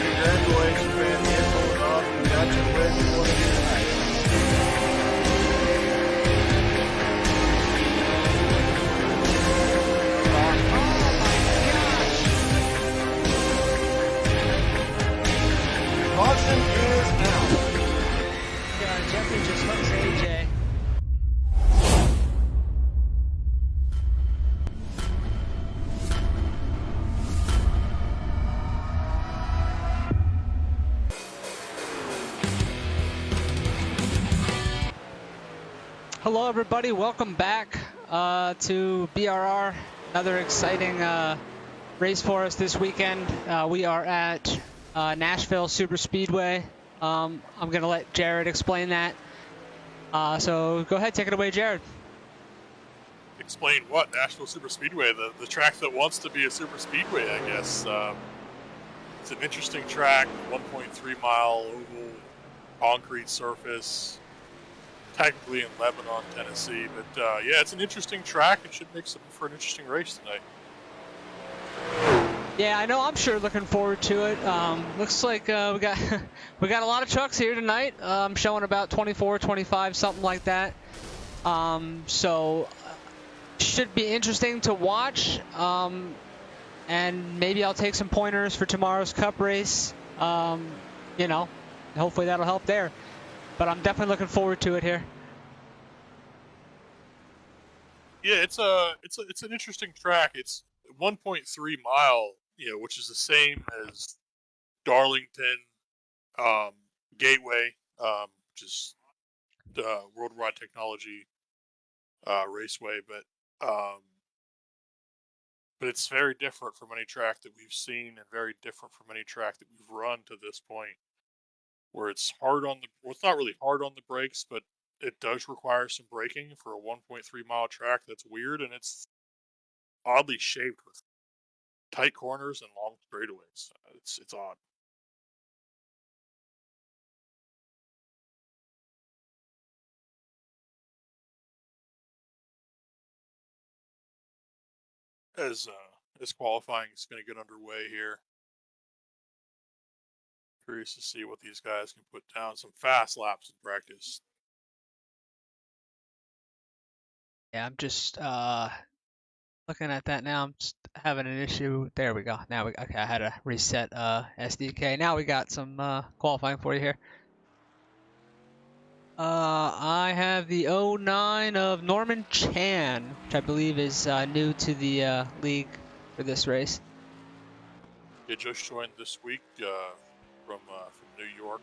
Congratulations, man. The info was awesome. Got you where you want to be tonight. Caution is out. Jeffrey just hooks AJ. Hello everybody, welcome back to BRR. Another exciting race for us this weekend. We are at Nashville Super Speedway. I'm going to let Jared explain that. So go ahead, take it away, Jared. Explain what? Nashville Super Speedway, the track that wants to be a super speedway, I guess. It's an interesting track, 1.3 mile oval concrete surface, technically in Lebanon, Tennessee. But yeah, it's an interesting track. It should make for an interesting race tonight. Yeah, I know. I'm sure looking forward to it. Looks like we got we got a lot of trucks here tonight. Showing about 24, 25, something like that. So should be interesting to watch. And maybe I'll take some pointers for tomorrow's Cup race. You know, hopefully that'll help there. But I'm definitely looking forward to it here. Yeah, it's an interesting track. It's 1.3 mile, which is the same as Darlington Gateway, which is the Worldwide Technology Raceway, but it's very different from any track that we've seen, and very different from any track that we've run to this point, where it's hard on it's not really hard on the brakes, but it does require some braking for a 1.3 mile track. That's weird, and it's oddly shaped with tight corners and long straightaways. It's odd. As qualifying is going to get underway here. Curious to see what these guys can put down. Some fast laps in practice. Yeah, I'm just looking at that now. I'm just having an issue. There we go. Now okay, I had to reset SDK. Now we got some qualifying for you here. I have the 09 of Norman Chan, which I believe is new to the league for this race. He just joined this week from New York.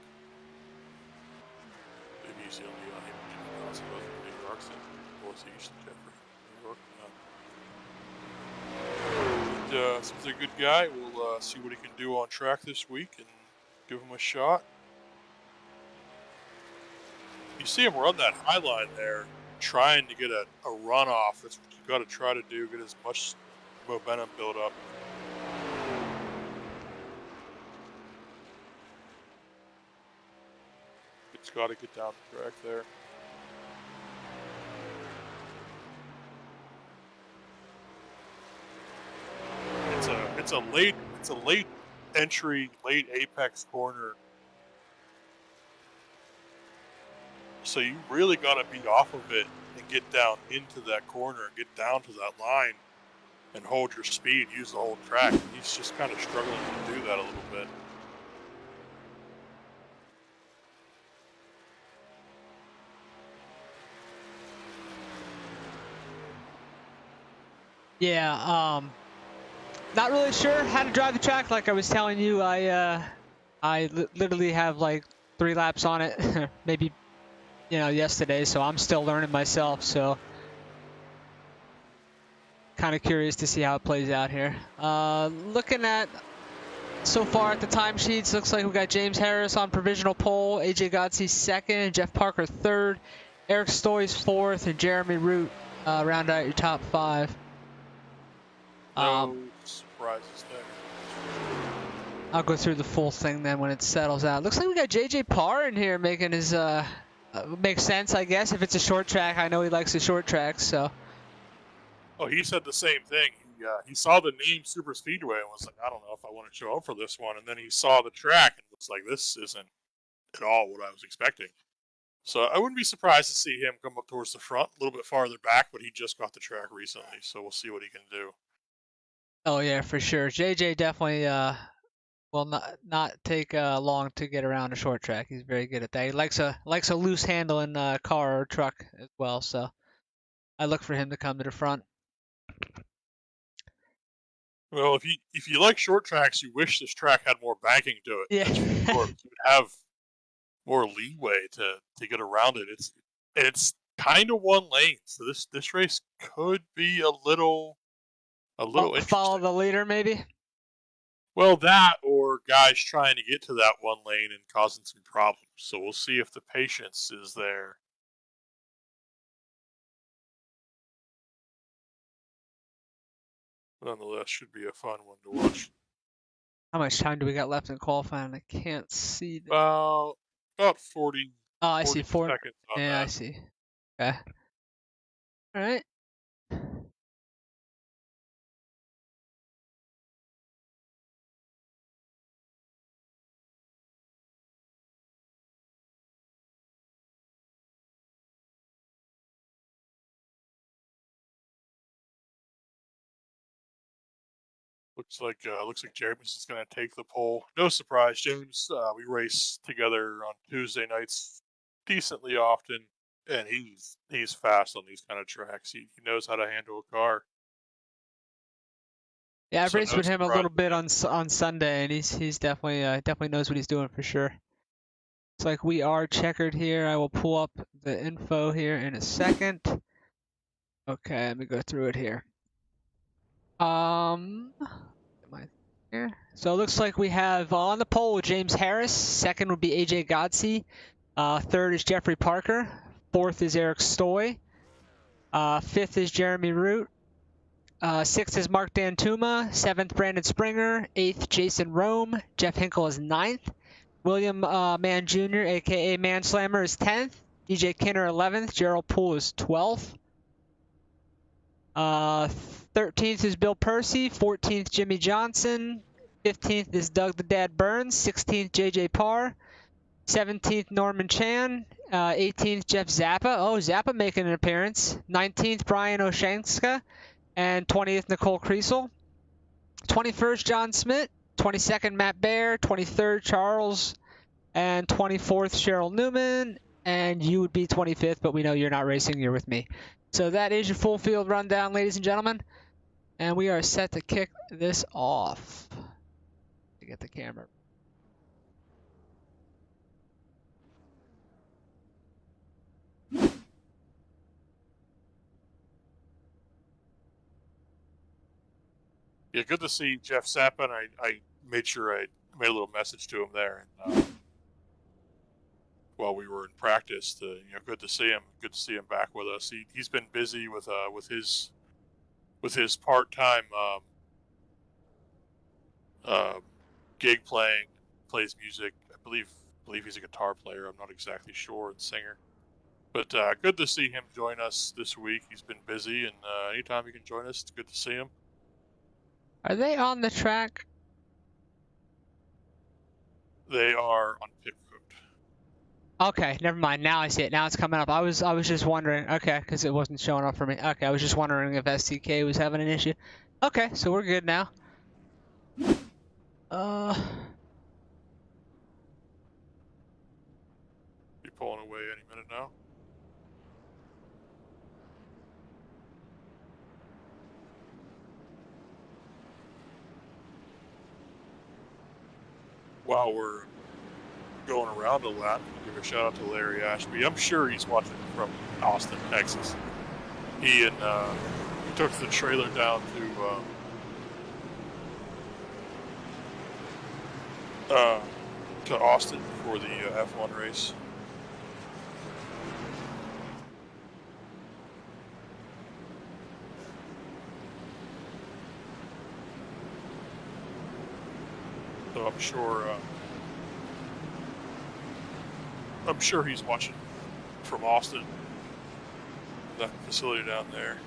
Maybe he's the only from New York. Or is he used to Jeffrey? New York. But, since he's a good guy, we'll see what he can do on track this week and give him a shot. You see him run that high line there, trying to get a runoff. That's what you got to try to do, get as much momentum built up. It's got to get down the track there. It's a late entry, late apex corner. So you really got to be off of it and get down into that corner and get down to that line and hold your speed, use the whole track. And he's just kind of struggling to do that a little bit. Yeah, not really sure how to drive the track. Like I was telling you, I literally have like 3 laps on it, maybe, yesterday. So I'm still learning myself. So kind of curious to see how it plays out here. Looking at so far at the timesheets, looks like we got James Harris on provisional pole, AJ Godsey second, Jeff Parker third, Eric Stoy's fourth, and Jeremy Root round out your top 5. No surprises there. I'll go through the full thing then when it settles out. Looks like we got JJ Parr in here making his makes sense, I guess, if it's a short track. I know he likes the short tracks, so. Oh, he said the same thing. he saw the name Super Speedway and was like, I don't know if I want to show up for this one. And then he saw the track and was like, this isn't at all what I was expecting. So I wouldn't be surprised to see him come up towards the front, a little bit farther back, but he just got the track recently, so we'll see what he can do. Oh yeah, for sure. JJ definitely will not take long to get around a short track. He's very good at that. He likes a loose handling car or truck as well. So I look for him to come to the front. Well, if you like short tracks, you wish this track had more banking to it. Yeah. You would have more leeway to get around it. It's kind of one lane, so this race could be a little interesting. Follow the leader, maybe. Well, that or guys trying to get to that one lane and causing some problems. So we'll see if the patience is there. Nonetheless, should be a fun one to watch. How much time do we got left in qualifying? I can't see. About 40. Oh, I see 4 seconds on yeah, that. I see. Okay. All right. Looks like James is going to take the pole. No surprise, James. We race together on Tuesday nights decently often, and he's fast on these kind of tracks. He knows how to handle a car. Yeah, I've So raced no with him a surprise little bit there. on Sunday, and he's definitely knows what he's doing for sure. It's like we are checkered here. I will pull up the info here in a second. Okay, let me go through it here. Am I here? So it looks like we have on the pole James Harris. Second would be AJ Godsey. Third is Jeffrey Parker. Fourth is Eric Stoy. Fifth is Jeremy Root. Sixth is Mark Dantuma. Seventh, Brandon Springer. Eighth, Jason Rome. Jeff Hinkle is ninth. William Mann Jr., a.k.a. Manslammer, is 10th. DJ Kinner, 11th. Gerald Poole is 12th. 13th is Bill Percy. 14th, Jimmy Johnson. 15th is Doug the Dad Burns. 16th, JJ Parr. 17th, Norman Chan. 18th, Jeff Zappa. Oh, Zappa making an appearance. 19th, Brian Oshanska. And 20th, Nicole Kriesel. 21st, John Smith. 22nd, Matt Baer. 23rd, Charles. And 24th, Cheryl Newman. And you would be 25th, but we know you're not racing. You're with me. So that is your full field rundown, ladies and gentlemen. And we are set to kick this off. To get the camera. Yeah, good to see Jeff Zappa, and I made sure I made a little message to him there. And, while we were in practice, good to see him. Good to see him back with us. He's been busy with his part-time gig playing. Plays music. I believe he's a guitar player. I'm not exactly sure, and singer. But good to see him join us this week. He's been busy, and anytime he can join us, it's good to see him. Are they on the track? They are on pit road. Okay, never mind. Now I see it. Now it's coming up. I was just wondering. Okay, because it wasn't showing up for me. Okay, I was just wondering if STK was having an issue. Okay, so we're good now. Be pulling away any minute now. While we're going around a lot, give a shout out to Larry Ashby. I'm sure he's watching from Austin, Texas. He took the trailer down to Austin for the F1 race. So I'm sure he's watching from Austin, that facility down there.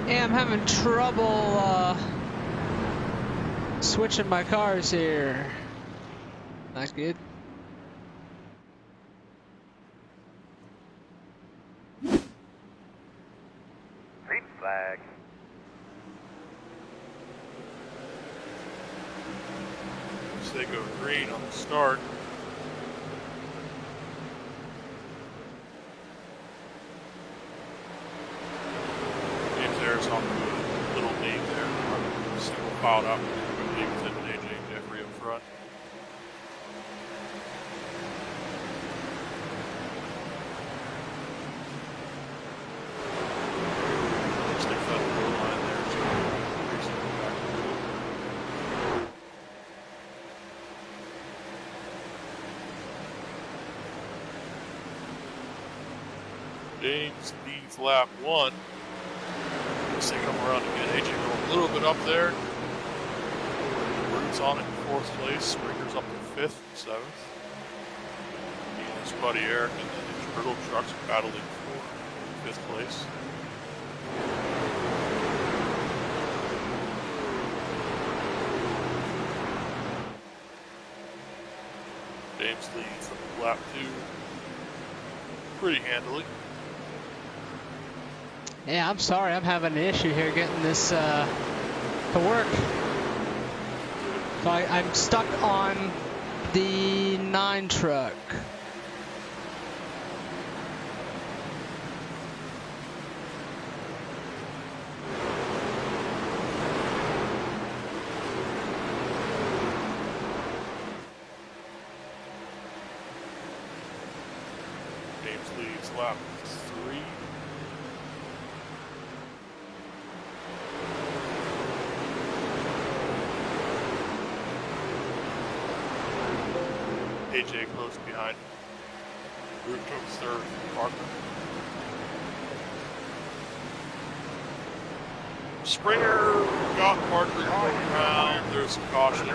Yeah, I'm having trouble switching my cars here. That's good. Green flag. So they go green on the start. James Harris off to a little lead there. Single filed up quickly within AJ and Jeffrey up front. Sticks that blue line there, so racing back. James leads lap 1. Let's take him around again. AJ going a little bit up there. Roots on it in 4th place. Springer's up to 5th, 7th. He and his buddy Eric and then his Turtle trucks are battling for 5th place. James leads lap 2 pretty handily. Yeah, I'm sorry. I'm having an issue here getting this to work. So I'm stuck on the 9 truck. James leads lap 3. AJ close behind. Root took 3rd. Parker. Springer got Parker going around. There's some caution.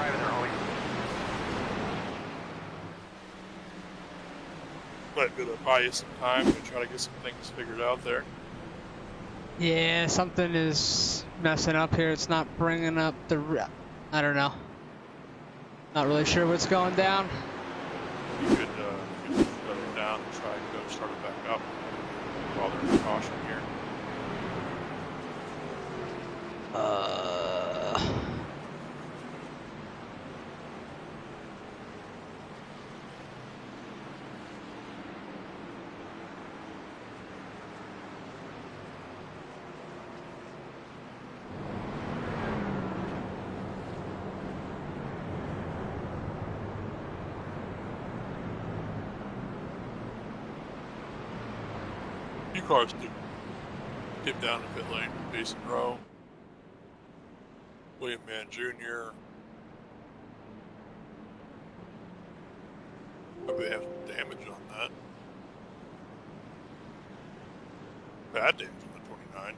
But gonna buy you some time to try to get some things figured out there. Yeah, something is messing up here. It's not bringing up the... I don't know. Not really sure what's going down. You could shut it down and try and go start it back up while there's caution here. Few cars dip down the pit lane. Jason Rowe, William Mann Jr. Probably have some damage on that. Bad damage on the 29.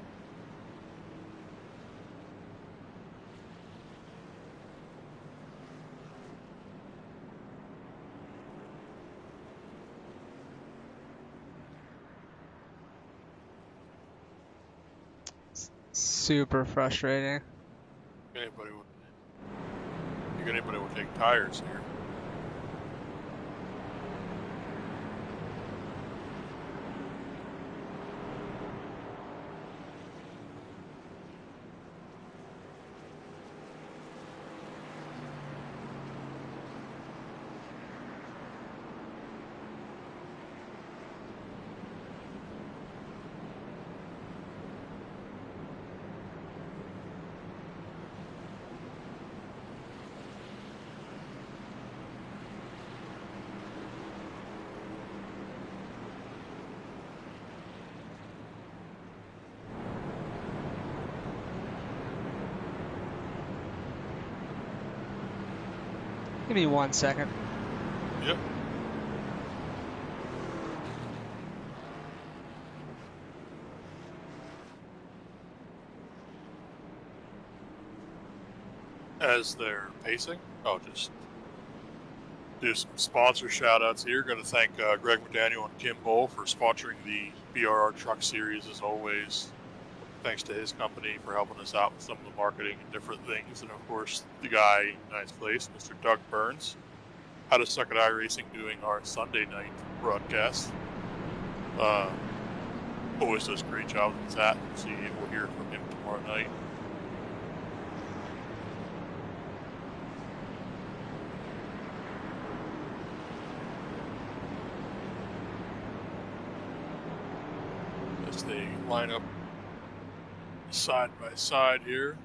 Super frustrating. Anybody would take tires here. Give me 1 second. Yep. As they're pacing, I'll just do some sponsor shout outs here. Going to thank Greg McDaniel and Kim Bull for sponsoring the BRR Truck Series as always. thanks to his company for helping us out with some of the marketing and different things. And of course, the guy in ninth place, Mr. Doug Burns, out of Suck at iRacing, doing our Sunday night broadcast. Always does a great job with that. We'll hear from him tomorrow night. As they line up side by side here.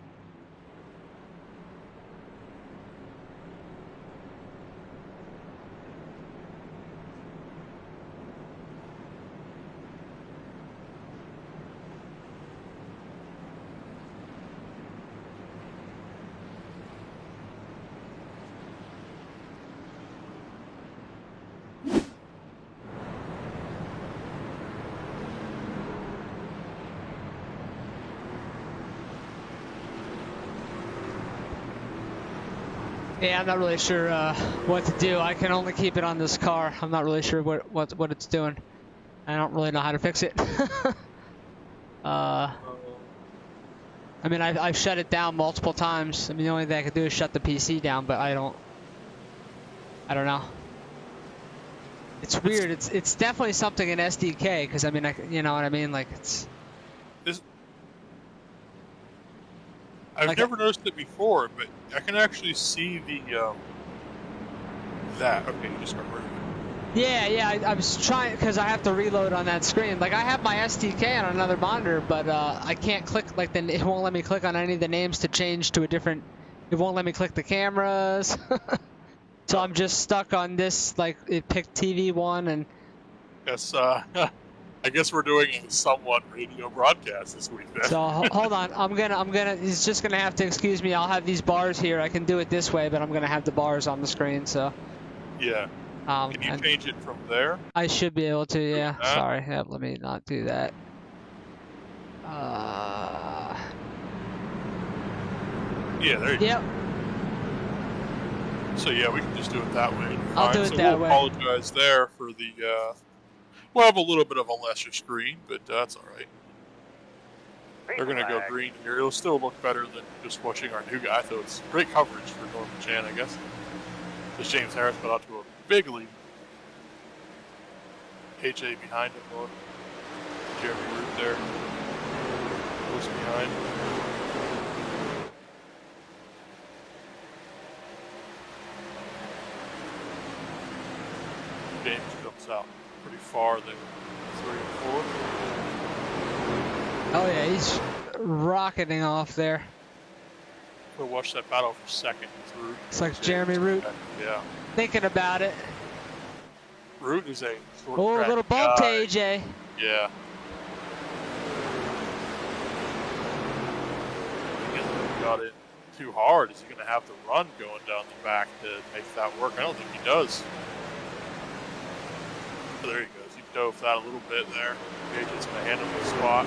Yeah, I'm not really sure what to do. I can only keep it on this car. I'm not really sure what it's doing. I don't really know how to fix it. I mean, I've shut it down multiple times. I mean, the only thing I could do is shut the PC down, but I don't know. It's weird. It's definitely something in SDK, because I mean, you know what I mean? Like it's. I've never noticed it before, but I can actually see the that. Okay, you just got rid of it. Yeah. I was trying because I have to reload on that screen. Like I have my SDK on another monitor, but I can't click. Like then it won't let me click on any of the names to change to a different. It won't let me click the cameras. So I'm just stuck on this. Like it picked TV1 and. Yes. I guess we're doing a somewhat radio broadcast this week then. So hold on, I'm gonna. He's just gonna have to excuse me. I'll have these bars here. I can do it this way, but I'm gonna have the bars on the screen. So. Yeah. Can you change it from there? I should be able to. Yeah. Sorry. Yeah, let me not do that. Yeah. There you go. Yep. So yeah, we can just do it that way. I'll do it that way. We'll apologize there for the. We'll have a little bit of a lesser screen, but that's all right. They're going to go green here. It'll still look better than just watching our new guy, though it's great coverage for Norman Chan, I guess. As James Harris got out to a big lead. AJ behind him, going. Jeremy Root there. Close behind. James comes out pretty far than 3 and 4. Oh yeah, he's rocketing off there. We'll watch that battle for second with Root. It's like Jeremy Root. Yeah. Thinking about it. Root is a sort of a little bump to AJ. Yeah. He got in too hard. Is he going to have the run going down the back to make that work? I don't think he does. So there he goes. He dove that a little bit there. AJ's going to hand him the spot.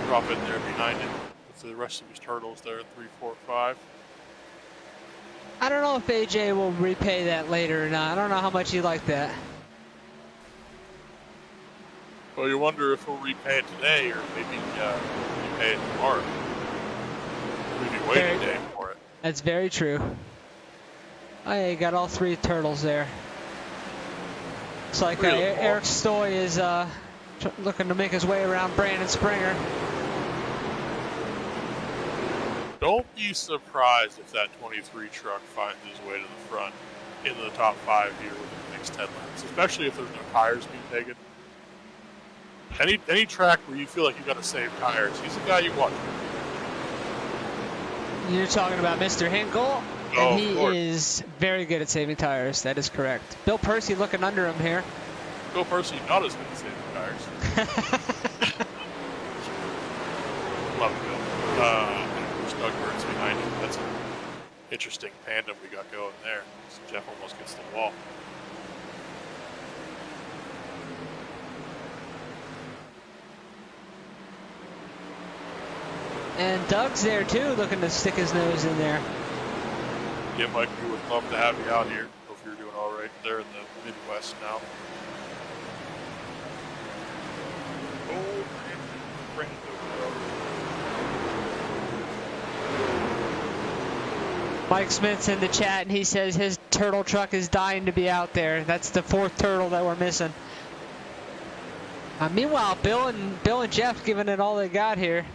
Drop in there behind him with the rest of his turtles there in 3, 4, 5. I don't know if AJ will repay that later or not. I don't know how much he liked that. Well, you wonder if he'll repay it today or maybe repay it tomorrow. Maybe wait a day for it. That's very true. Oh, yeah, you got all 3 turtles there. It's like Eric Stoy is looking to make his way around Brandon Springer. Don't be surprised if that 23 truck finds his way to the front into the top 5 here with the mixed headlamps, especially if there's no tires being taken. Any track where you feel like you got to save tires, he's the guy you want. You're talking about Mr. Hinkle, Oh, and he is very good at saving tires. That is correct. Bill Percy looking under him here. Bill Percy not as good at saving tires. Love Bill. There's Doug Burns behind him. That's an interesting tandem we got going there. Jeff almost gets the wall. And Doug's there too, looking to stick his nose in there. Yeah, Mike, we would love to have you out here. Hope you're doing all right there in the Midwest now. Oh, man. Mike Smith's in the chat, and he says his turtle truck is dying to be out there. That's the 4th turtle that we're missing. Meanwhile, Bill and Jeff giving it all they got here,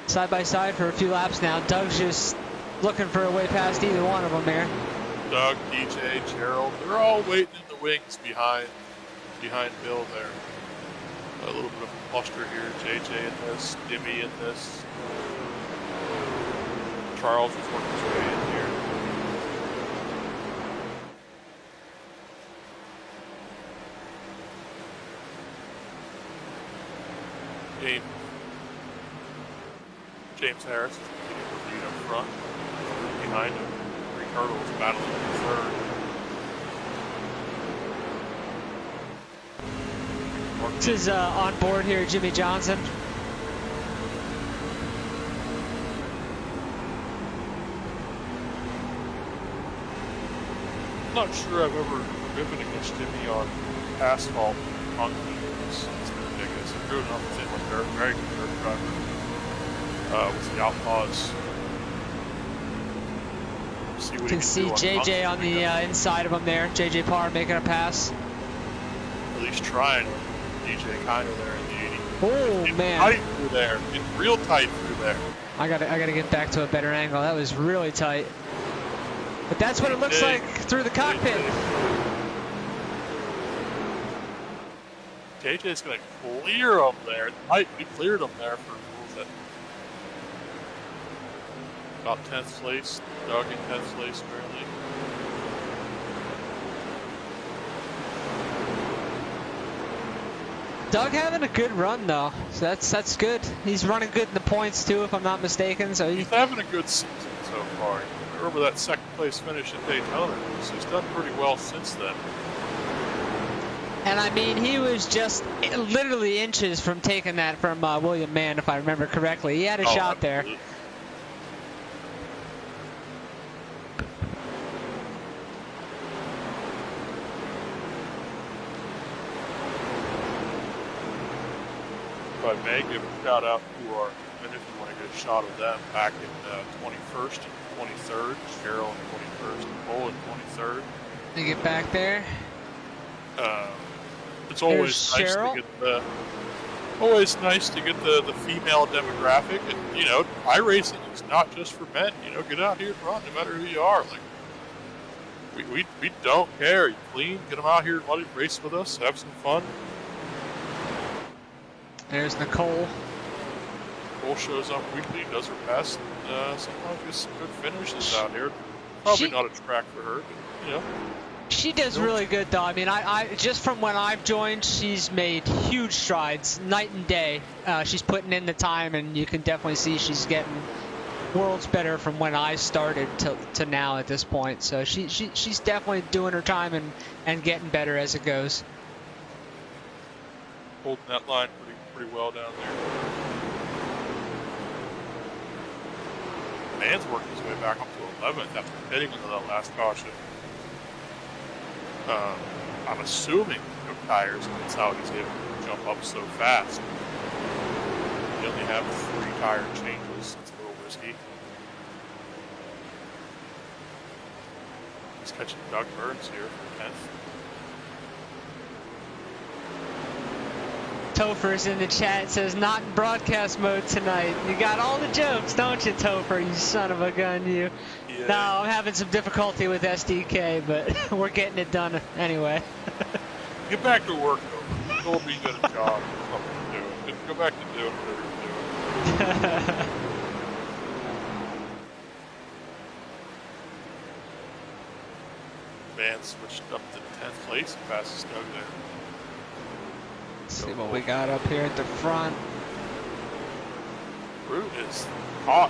side by side for a few laps now. Doug's just looking for a way past either one of them there. Doug, DJ, Gerald, they're all waiting in the wings behind Bill there. A little bit of a cluster here. JJ in this, Dimmy in this. Charles is working his way in here. James Harris is getting the lead up front. Behind him, Three Turtles battling for third. This is on board here, Jimmy Johnson. I'm not sure I've ever driven against Jimmy on asphalt concrete. It's ridiculous. I've driven up with him with dirt, very good dirt driver. With the Outlaws. See what You can see JJ on the inside of him there. JJ Parr making a pass. At least trying. DJ Kiner there in the 80. Oh man! Tight through there. Getting real tight through there. I gotta get back to a better angle. That was really tight. But that's what it looks like through the cockpit. JJ's gonna clear him there. We cleared him there for a little bit. About 10th place. Doug in 10th place barely. Doug having a good run though, so that's good. He's running good in the points too, if I'm not mistaken. So he's having a good season so far. Remember that 2nd place finish at Daytona, so he's done pretty well since then. And I mean, he was just literally inches from taking that from William Mann, if I remember correctly. He had a shot there. I may give a shout out to our, and if you want to get a shot of them, back in 21st and 23rd, Cheryl in 21st, Cole in 23rd. You get back there. It's always nice to get the the female demographic, and you know, iRacing is not just for men. You know, get out here and run, no matter who you are. Like we don't care. You clean, get them out here and let them race with us, have some fun. There's Nicole. Nicole shows up weekly, does her best. Sometimes gets some good finishes out here. Probably not a track for her, but you know. She does really good though. I mean, I just from when I've joined, she's made huge strides, night and day. She's putting in the time, and you can definitely see she's getting worlds better from when I started to now at this point. So she's definitely doing her time and getting better as it goes. Holding that line pretty well down there. Mann's working his way back up to 11th after hitting into that last caution. I'm assuming no tires, and that's how he's able to jump up so fast. He only have 3 tire changes. It's a little risky. He's catching Doug Burns here for 10th. Topher's in the chat, says not in broadcast mode tonight. You got all the jokes, don't you, Topher, you son of a gun, you. Yeah. No, I'm having some difficulty with SDK, but we're getting it done anyway. Get back to work, though. You told me you got a job. Go back to doing whatever you're doing. Man switched up to 10th place and passes Doug there. Let's see what we got up here at the front. Root is hot.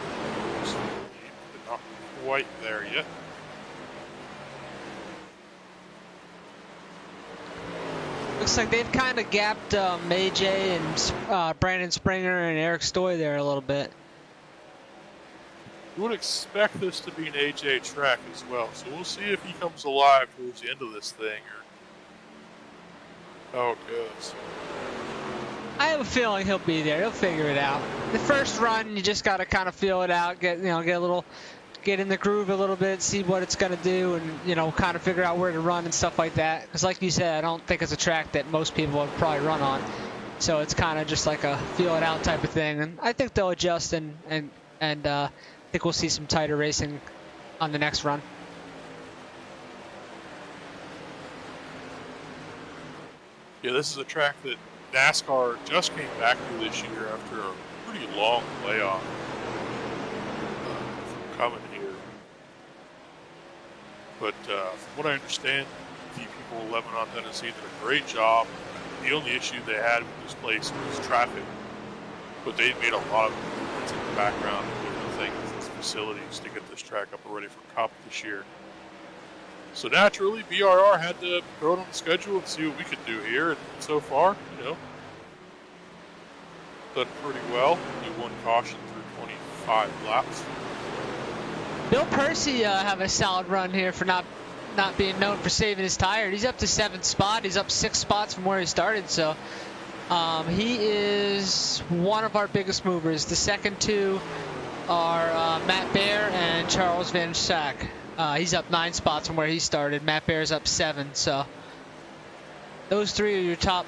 But not quite there yet. Looks like they've kind of gapped AJ and Brandon Springer and Eric Stoy there a little bit. You would expect this to be an AJ track as well, so we'll see if he comes alive towards the end of this thing or how it goes. I have a feeling he'll be there. He'll figure it out. The first run, you just got to kind of feel it out, get a little get in the groove a little bit, see what it's going to do, and, you know, kind of figure out where to run and stuff like that. Because like you said, I don't think it's a track that most people would probably run on. So it's kind of just like a feel it out type of thing. And I think they'll adjust, and I think we'll see some tighter racing on the next run. Yeah, this is a track that NASCAR just came back to this year after a pretty long layoff from coming here. But from what I understand, the people of Lebanon, Tennessee did a great job. The only issue they had with this place was traffic, but they made a lot of improvements in the background and different things, these facilities, to get this track up and ready for Cup this year. So naturally, BRR had to throw it on the schedule and see what we could do here. And so far, you know, done pretty well. Do one caution through 25 laps. Bill Percy have a solid run here for not being known for saving his tire. He's up to 7th spot. He's up 6 spots from where he started. So he is one of our biggest movers. The second two are Matt Baer and Charles Van Schack. He's up 9 spots from where he started. Matt Baer's up 7. So those 3 are your top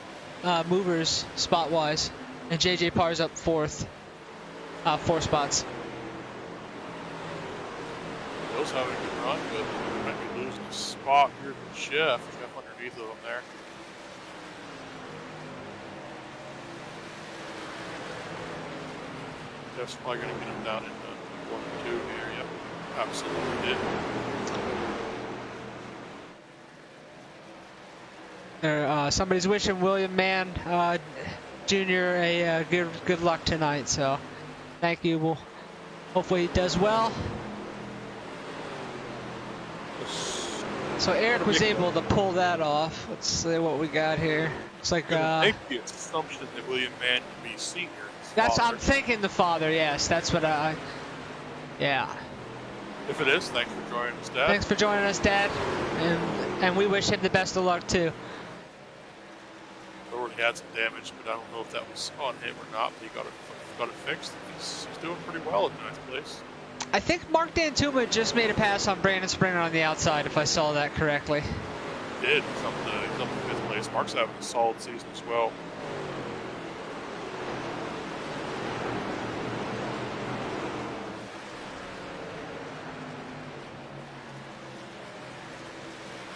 movers spot-wise. And JJ Parr's up 4th, 4 spots. Bill's having a good run, but he might be losing a spot here to Jeff. Jeff underneath of him there. Jeff's probably going to get him down in 1 and 2 here. Yep, absolutely did. Somebody's wishing William Mann Jr. a good luck tonight. So thank you. Well, hopefully he does well. So Eric was able to pull that off. Let's see what we got here. It's like make the assumption that William Mann can be senior. That's I'm thinking the father. Yes, that's what I. Yeah. If it is, thanks for joining us, Dad. Thanks for joining us, Dad, and we wish him the best of luck too. Already had some damage, but I don't know if that was on him or not. But he got it fixed. He's doing pretty well in 9th place. I think Mark Dantuma just made a pass on Brandon Springer on the outside, if I saw that correctly. He did. He's up to 5th place. Mark's having a solid season as well.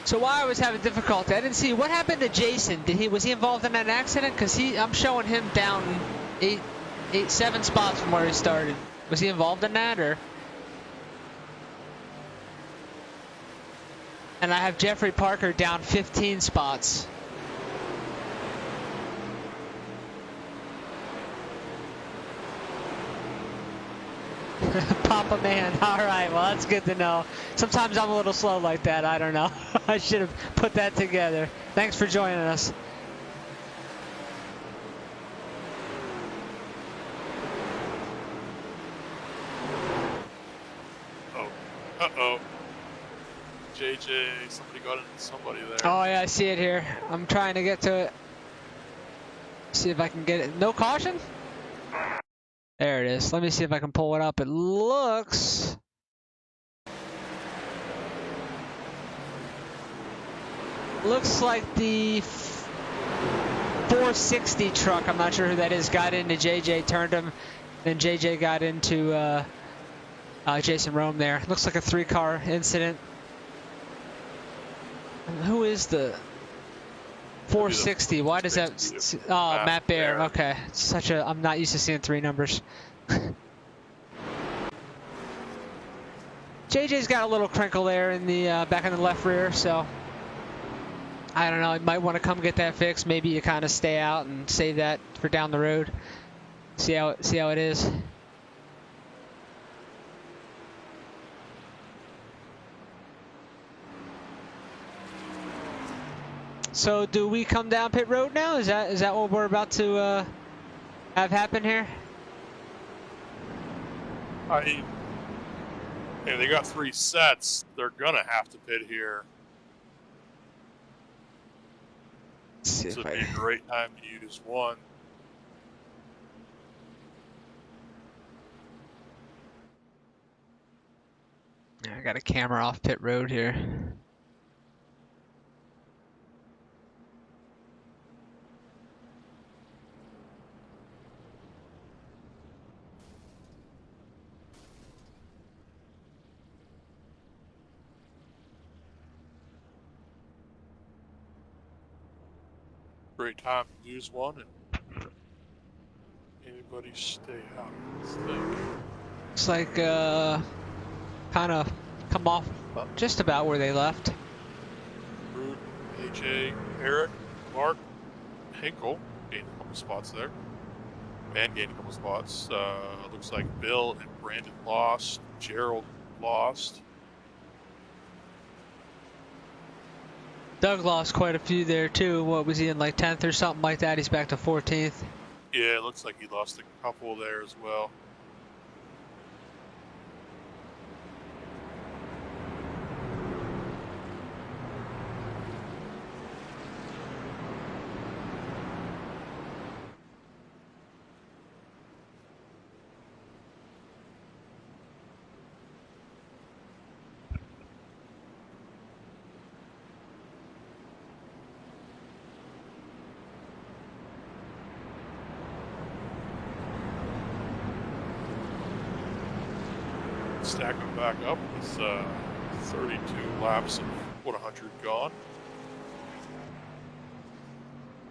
So why I was having difficulty, I didn't see what happened to Jason. Was he involved in that accident? Because I'm showing him down 7 spots from where he started. Was he involved in that, or? And I have Jeffrey Parker down 15 spots. Papa Man. All right, well, that's good to know. Sometimes I'm a little slow like that. I don't know. I should have put that together. Thanks for joining us. Oh. Uh-oh. JJ, somebody got into somebody there. Oh, yeah, I see it here. I'm trying to get to it. See if I can get it. No caution? There it is. Let me see if I can pull it up. It looks like the 460 truck, I'm not sure who that is, got into JJ, turned him, then JJ got into Jason Rome there. Looks like a 3-car incident. And who is the 460? Why does that? Oh, Matt Baer. Okay, I'm not used to seeing 3 numbers. JJ's got a little crinkle there in the back in the left rear, so I don't know. You might want to come get that fixed. Maybe you kind of stay out and save that for down the road. See how it is. So do we come down pit road now? Is that what we're about to have happen here? Hey, they got 3 sets. They're gonna have to pit here. This would be a great time to use one. I got a camera off pit road here. Great time to use one and anybody stay out of this thing. Looks like kind of come off just about where they left. Root, AJ, Eric, Mark, Hinkle gained a couple spots there. And gained a couple spots. Looks like Bill and Brandon lost. Gerald lost. Doug lost quite a few there too. What was he in, like 10th or something like that? He's back to 14th. Yeah, it looks like he lost a couple there as well. Stack them back up with 32 laps of 100 gone.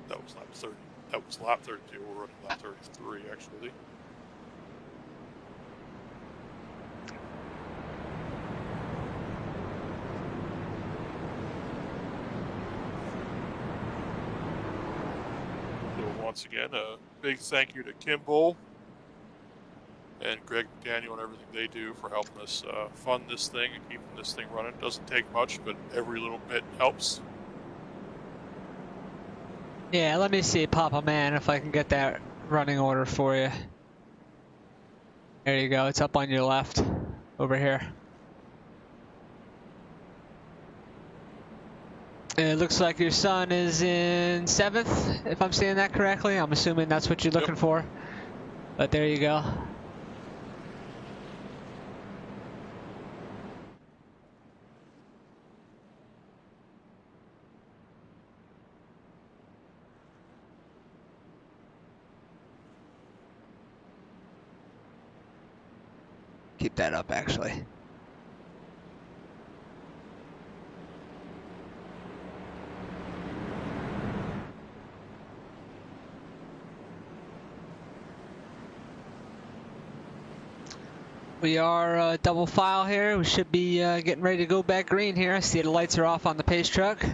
That was lap 30. That was lap 32. We're running lap 33 actually. So once again, a big thank you to Kimball and Greg McDaniel and everything they do for helping us fund this thing and keeping this thing running. Doesn't take much, but every little bit helps. Yeah, let me see, Papa Man, if I can get that running order for you. There you go. It's up on your left over here. It looks like your son is in 7th, if I'm seeing that correctly. I'm assuming that's what you're looking for. But there you go. Keep that up, actually. We are double file here. We should be getting ready to go back green here. I see the lights are off on the pace truck.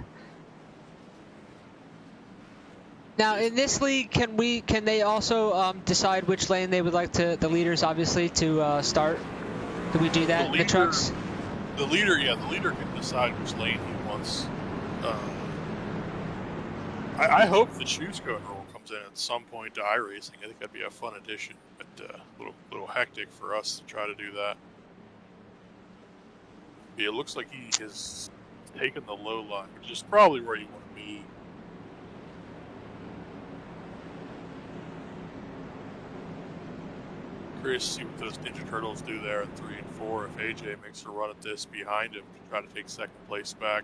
Now, in this league, can they also decide which lane they would like the leaders, obviously, to start? Can we do that in the trucks? The leader can decide which lane he wants. I hope the choose code rule comes in at some point to iRacing. I think that'd be a fun addition, but a little hectic for us to try to do that. Yeah, it looks like he has taken the low line, which is probably where you want to be. Curious to see what those Ninja Turtles do there in 3 and 4 if AJ makes a run at this behind him to try to take second place back.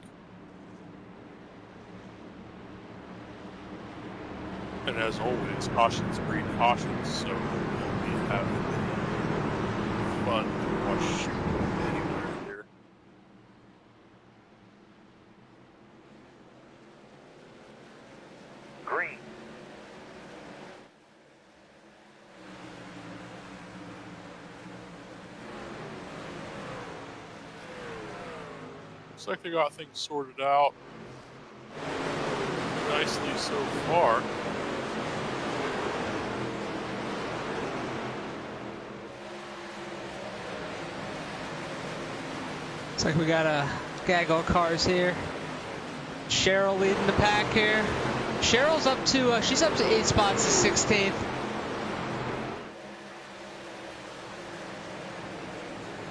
And as always, cautions breed cautions, so we have fun to watch anywhere here. Green. Looks like they got things sorted out nicely so far. Looks like we got a gaggle of cars here. Cheryl leading the pack here. Cheryl's up to, she's up to 8 spots to 16th.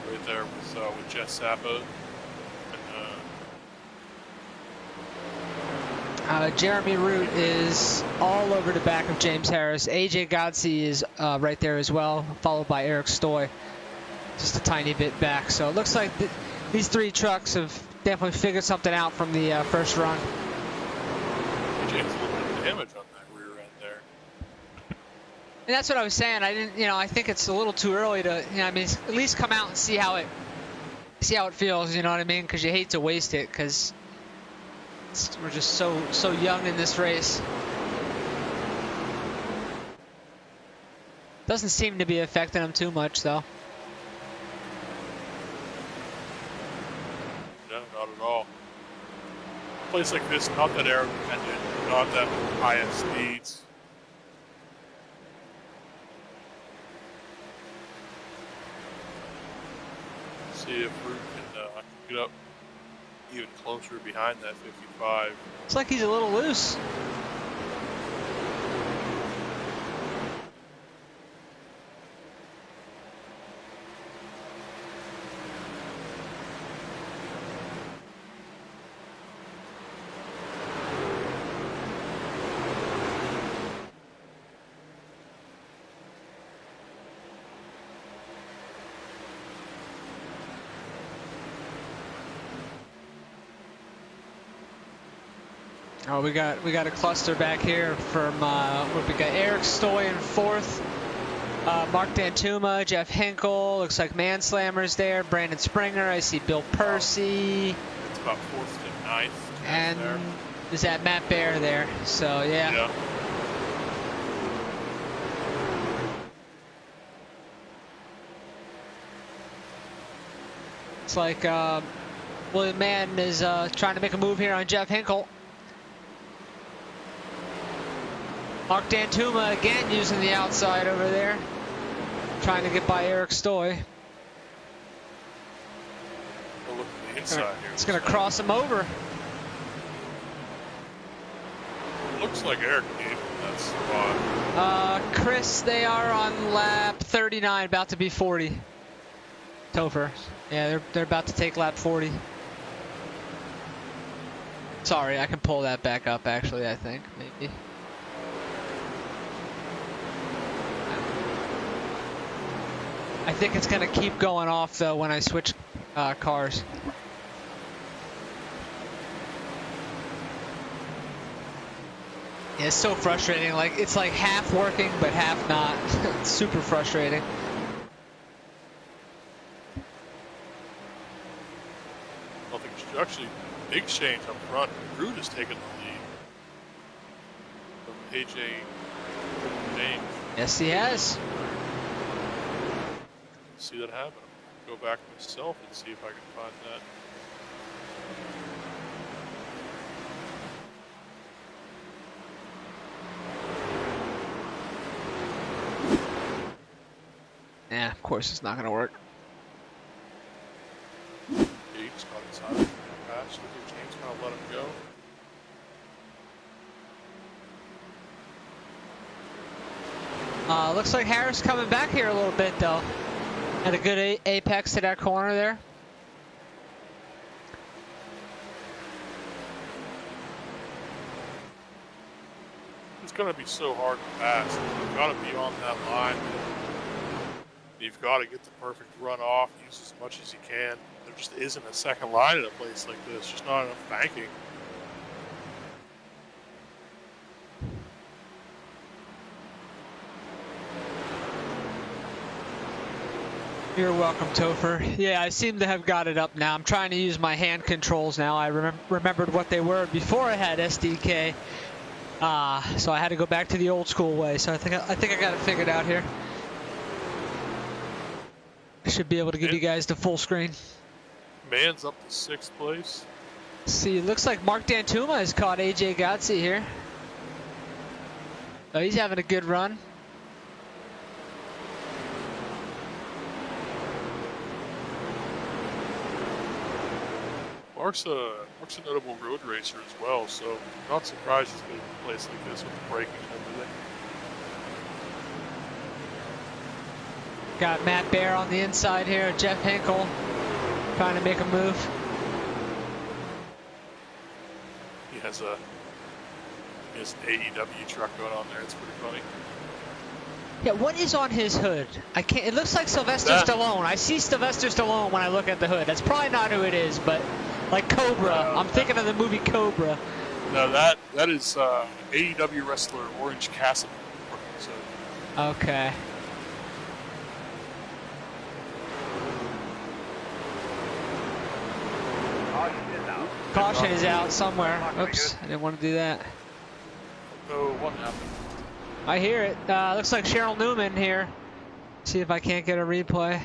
Right there with Jess Sappo. Jeremy Root is all over the back of James Harris. AJ Godsey is right there as well, followed by Eric Stoy. just a tiny bit back. So it looks like these three trucks have definitely figured something out from the first run. James, a little bit of damage on that rear end there. And that's what I was saying. I didn't, I think it's a little too early to, I mean, at least come out and see how it feels. You know what I mean? Because you hate to waste it, because we're just so young in this race. Doesn't seem to be affecting them too much, though. No, not at all. A place like this, not that aero dependent, not that high speeds. See if Root can get up even closer behind that 55. It's like he's a little loose. Oh, we got a cluster back here from what we got. Eric Stoy in fourth, Mark Dantuma, Jeff Hinkle. Looks like Manslammer's there. Brandon Springer. I see Bill Percy. It's about fourth to ninth. And there. Is that Matt Bear there? So yeah. It's like William Mann is trying to make a move here on Jeff Hinkle. Mark Dantuma again using the outside over there, trying to get by Eric Stoy. We'll look at the inside here. It's going to cross him over. It looks like Eric gave that spot. Chris, they are on lap 39, about to be 40. Topher. Yeah, they're about to take lap 40. Sorry, I can pull that back up actually, I think, maybe. I think it's going to keep going off, though, when I switch cars. Yeah, it's so frustrating. Like, it's like half working, but half not. It's super frustrating. I think it's actually big change up front. Root has taken the lead from AJ James. Yes, he has. See that happen. Go back myself and see if I can find that. Yeah, of course it's not going to work. James got inside. Pass. James kind of let him go. Looks like Harris coming back here a little bit, though. Had a good apex to that corner there. It's going to be so hard to pass. You've got to be on that line. You've got to get the perfect run off, use as much as you can. There just isn't a second line at a place like this. Just not enough banking. You're welcome, Topher. Yeah, I seem to have got it up now. I'm trying to use my hand controls now. I remembered what they were before I had SDK. So I had to go back to the old school way. So I think I got it figured out here. I should be able to give you guys the full screen. Man's up to 6th place. See, it looks like Mark Dantuma has caught AJ Gotze here. Oh, he's having a good run. Mark's a notable road racer as well, so not surprised he's going to a place like this with the braking and everything. Got Matt Bear on the inside here. Jeff Hinkle trying to make a move. He has an AEW truck going on there. It's pretty funny. Yeah, what is on his hood? I can't. It looks like Sylvester Stallone. I see Sylvester Stallone when I look at the hood. That's probably not who it is, but like Cobra. I'm thinking of the movie Cobra. No, that is AEW wrestler Orange Cassidy. So. Okay. Caution is out somewhere. Oops, I didn't want to do that. Oh, what happened? I hear it. Looks like Cheryl Newman here. See if I can't get a replay.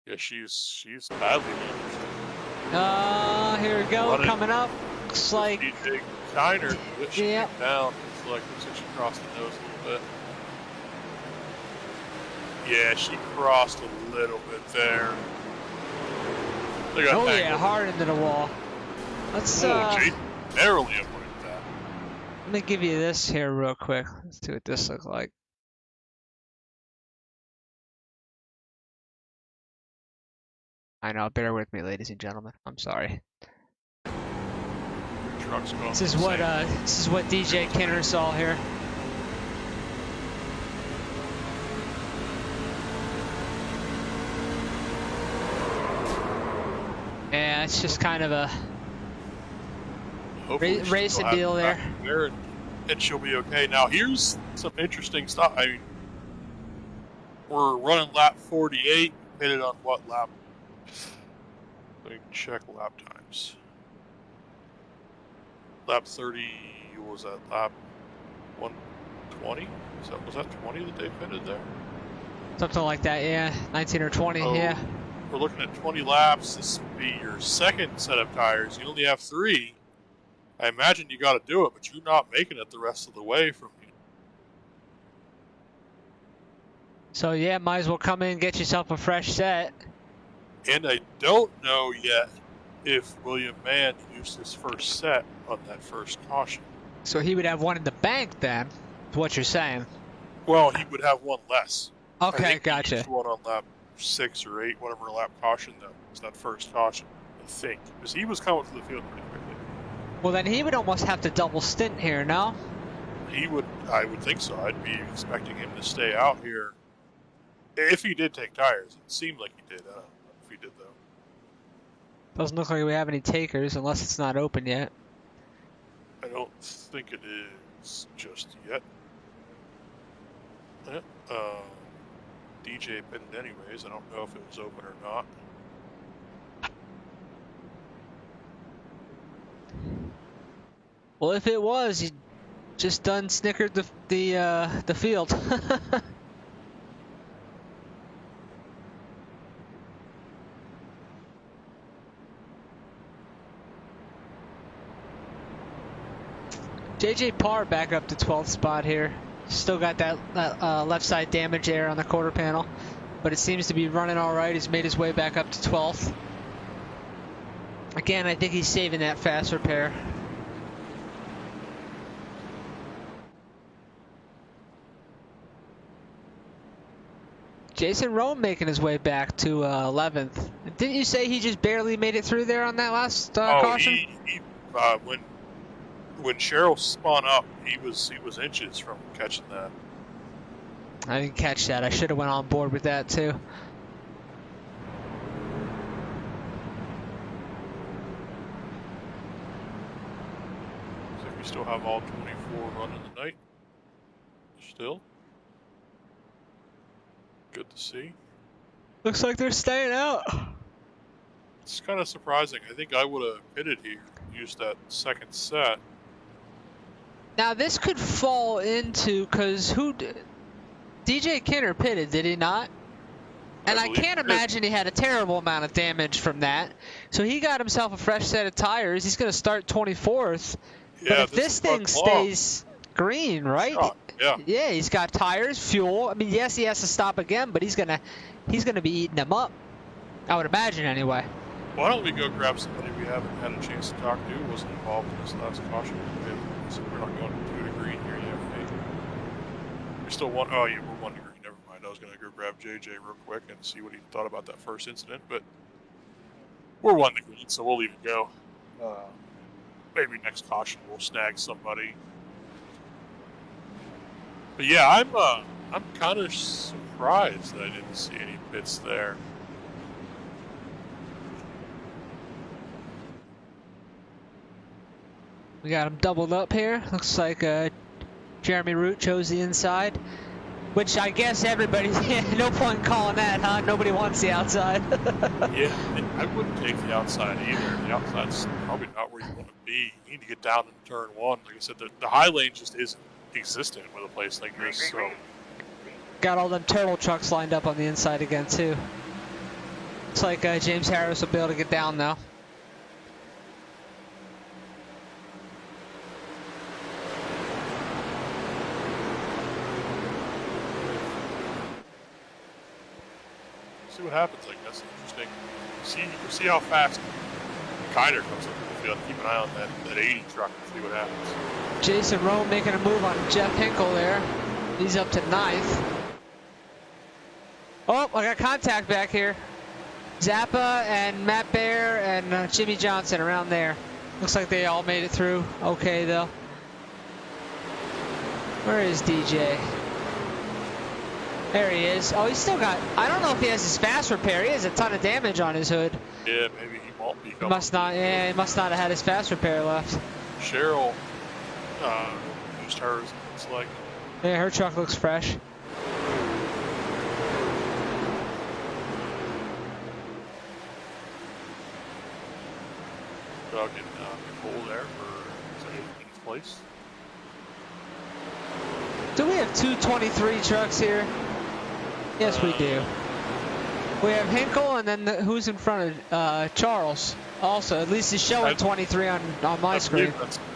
Yeah, she's badly damaged. Here we go. Coming up. Looks like DJ Kiner. Yeah. Down. Looks like she crossed the nose a little bit. Yeah, she crossed a little bit there. Oh yeah, hard into the wall. Let's Jay narrowly avoided that. Let me give you this here real quick. Let's see what this looks like. I know, bear with me, ladies and gentlemen. I'm sorry. Truck's going this is what DJ Kinner saw here. Yeah, it's just kind of a racing deal there. And she'll be okay. Now, here's some interesting stuff. I mean, we're running lap 48. Hit it on what lap? Let me check lap times. Lap 30, what was that? Lap 120? Was that 20 that they pitted there? Something like that, yeah. 19 or 20, yeah. We're looking at 20 laps. This will be your second set of tires. You only have 3. I imagine you got to do it, but you're not making it the rest of the way from here. So yeah, might as well come in and get yourself a fresh set. And I don't know yet if William Mann used his first set on that first caution. So he would have one in the bank then, is what you're saying. Well, he would have one less. Okay, gotcha. He used one on lap 6 or 8, whatever lap caution that was, that first caution, I think. Because he was coming to the field pretty quickly. Well, then he would almost have to double stint here, no? I would think so. I'd be expecting him to stay out here. If he did take tires, it seemed like he did. I don't know if he did, though. Doesn't look like we have any takers, unless it's not open yet. I don't think it is just yet. Yeah. DJ pinned anyways. I don't know if it was open or not. Well, if it was, he just done snickered the field. JJ Parr back up to 12th spot here. Still got that left side damage there on the quarter panel, but it seems to be running all right. He's made his way back up to 12th. Again, I think he's saving that fast repair. Jason Rome making his way back to 11th. Didn't you say he just barely made it through there on that last caution? When Cheryl spun up, he was inches from catching that. I didn't catch that. I should have went on board with that too. So we still have all 24 running tonight. Still. Good to see. Looks like they're staying out. It's kind of surprising. I think I would have pitted here, used that second set. Now this could fall into, because DJ Kinner pitted, did he not? And I can't imagine he had a terrible amount of damage from that. So he got himself a fresh set of tires. He's going to start 24th. Yeah, but if this thing stays green, right? Yeah, he's got tires, fuel. I mean, yes, he has to stop again, but he's gonna be eating them up. I would imagine, anyway. Why don't we go grab somebody we haven't had a chance to talk to who wasn't involved in this last caution? So we're not going 2 to green here yet, right? We're still one. Oh, yeah, we're 1 to green. Never mind. I was gonna go grab JJ real quick and see what he thought about that first incident, but we're 1 to green, so we'll leave it go. Maybe next caution we'll snag somebody. But yeah, I'm kind of surprised that I didn't see any pits there. We got him doubled up here. Looks like Jeremy Root chose the inside, which I guess everybody, no point in calling that, huh? Nobody wants the outside. Yeah, I wouldn't take the outside either. The outside's probably not where you want to be. You need to get down in turn one. Like I said, the high lane just isn't existent with a place like this. So got all them turtle trucks lined up on the inside again too. Looks like James Harris will be able to get down now. see what happens. Like that's interesting. See how fast Kiner comes up the field. Keep an eye on that 80 truck and see what happens. Jason Rome making a move on Jeff Hinkle there. He's up to 9th. Oh, I got contact back here. Zappa and Matt Bear and Jimmy Johnson around there. Looks like they all made it through. Okay, though. Where is DJ? There he is. Oh, he's still got... I don't know if he has his fast repair. He has a ton of damage on his hood. Yeah, maybe he won't be coming. Must not. Yeah, he must not have had his fast repair left. Cheryl used hers. It's like... Yeah, her truck looks fresh. Dog in Nicole there for 18th place. Do we have 223 trucks here? Yes, we do. We have Hinkle, and then who's in front of Charles? Also, at least it's showing 23 on my screen.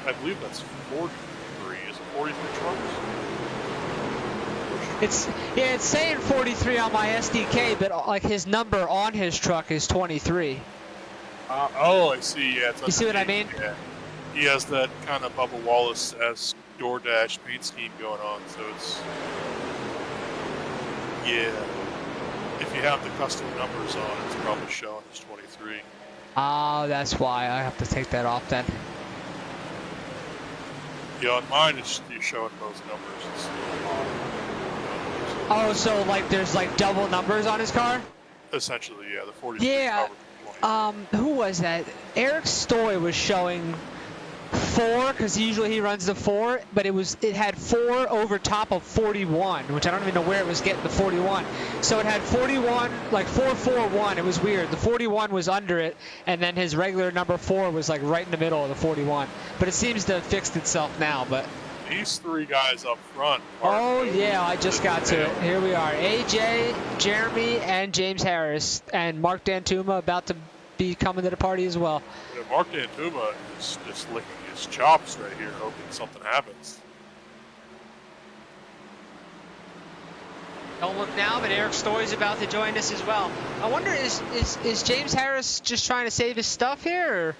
I believe that's 43. Is it 43 trucks? It's saying 43 on my SDK, but like his number on his truck is 23. Oh, I see. Yeah, it's you see what I mean? Yeah. He has that kind of Bubba Wallace-esque DoorDash paint scheme going on, so it's... Yeah. If you have the custom numbers on, it's probably showing as 23. Oh, that's why I have to take that off then. Yeah, on mine, you're showing those numbers. It's oh, so like there's like double numbers on his car? essentially, yeah, the 43 Yeah. Who was that? Eric Stoy was showing 4 because usually he runs the 4, but it had 4 over top of 41, which I don't even know where it was getting the 41. So it had 41, like 441. It was weird. The 41 was under it, and then his regular number 4 was like right in the middle of the 41. But it seems to have fixed itself now. But these 3 guys up front. Oh yeah, I just got to it. Here we are: AJ, Jeremy, and James Harris, and Mark Dantuma about to be coming to the party as well. Yeah, Mark Dantuma is just licking his chops right here, hoping something happens. Don't look now, but Eric Stoy's about to join us as well. I wonder, is James Harris just trying to save his stuff here, or?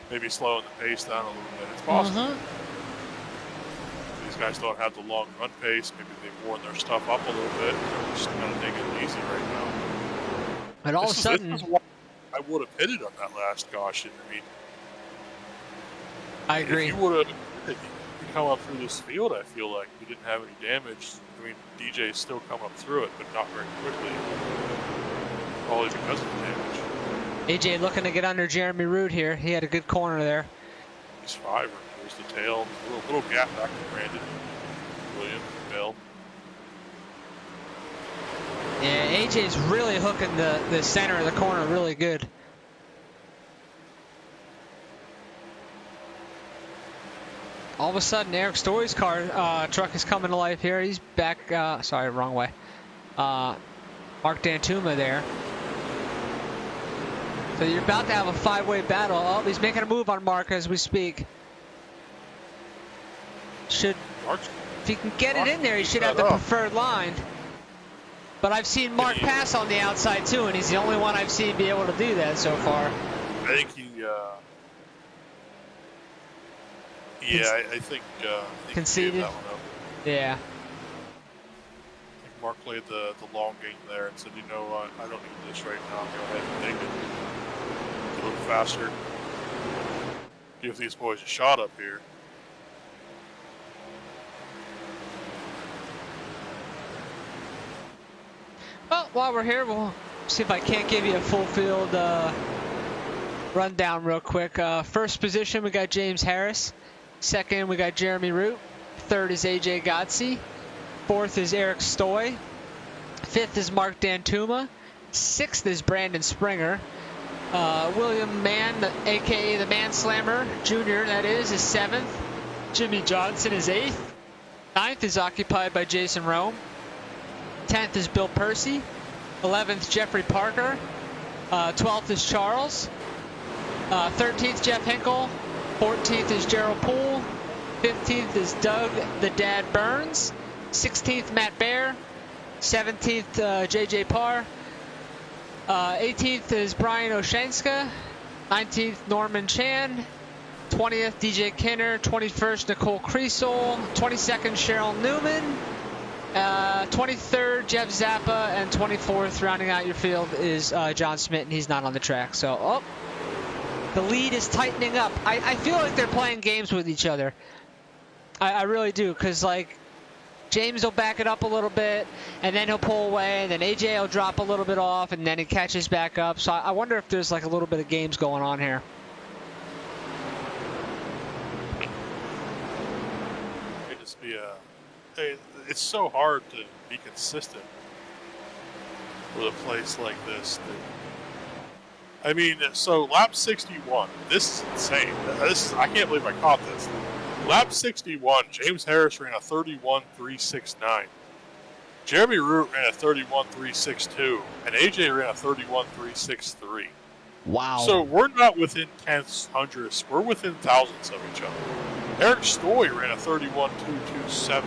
Maybe slowing the pace down a little bit. It's possible. These guys don't have the long run pace. Maybe they've worn their stuff up a little bit. They're just kind of taking it easy right now. And all of a sudden, this is why I would have hit it on that last caution. I mean, I agree. If you would have come up through this field, I feel like you didn't have any damage. I mean, DJ's still come up through it, but not very quickly. Probably because of the damage. AJ looking to get under Jeremy Root here. He had a good corner there. He's 5. There's the tail. A little gap back to Brandon, William, Bill. Yeah, AJ's really hooking the center of the corner really good. All of a sudden, Eric Story's truck is coming to life here. He's back. Sorry, wrong way. Mark Dantuma there. So you're about to have a 5-way battle. Oh, he's making a move on Mark as we speak. If he can get it in there, he should have the preferred line. But I've seen Mark pass on the outside too, and he's the only one I've seen be able to do that so far. I think he, I think conceded. He gave that one up. Yeah. I think Mark played the long game there and said, you know what, I don't need this right now. Go ahead and take it. A little faster. Give these boys a shot up here. while we're here, we'll see if I can't give you a full field rundown real quick. First position, we got James Harris. Second, we got Jeremy Root. Third is AJ Godsey. Fourth is Eric Stoy. Fifth is Mark Dantuma. Sixth is Brandon Springer. William Mann, a.k.a. the Manslammer Jr., that is seventh. Jimmy Johnson is eighth. Ninth is occupied by Jason Rome. 10th is Bill Percy. 11th, Jeffrey Parker. 12th is Charles. 13th, Jeff Hinkle. 14th is Gerald Poole. 15th is Doug the Dad Burns. 16th, Matt Bear. 17th, JJ Parr. 18th is Brian Oshanska. 19th, Norman Chan. 20th, DJ Kinner. 21st, Nicole Creasol. 22nd, Cheryl Newman. 23rd, Jeff Zappa. And 24th, rounding out your field, is John Smith, and he's not on the track. So, the lead is tightening up. I feel like they're playing games with each other. I really do, because, like, James will back it up a little bit, and then he'll pull away, and then AJ will drop a little bit off, and then he catches back up. So I wonder if there's, like, a little bit of games going on here. It just be it's so hard to be consistent with a place like this. I mean, so lap 61, this is insane. I can't believe I caught this. Lap 61, James Harris ran a 31.369. Jeremy Root ran a 31.362, and AJ ran a 31.363. Wow. So we're not within tenths, hundredths. We're within thousandths of each other. Eric Stoy ran a 31.227.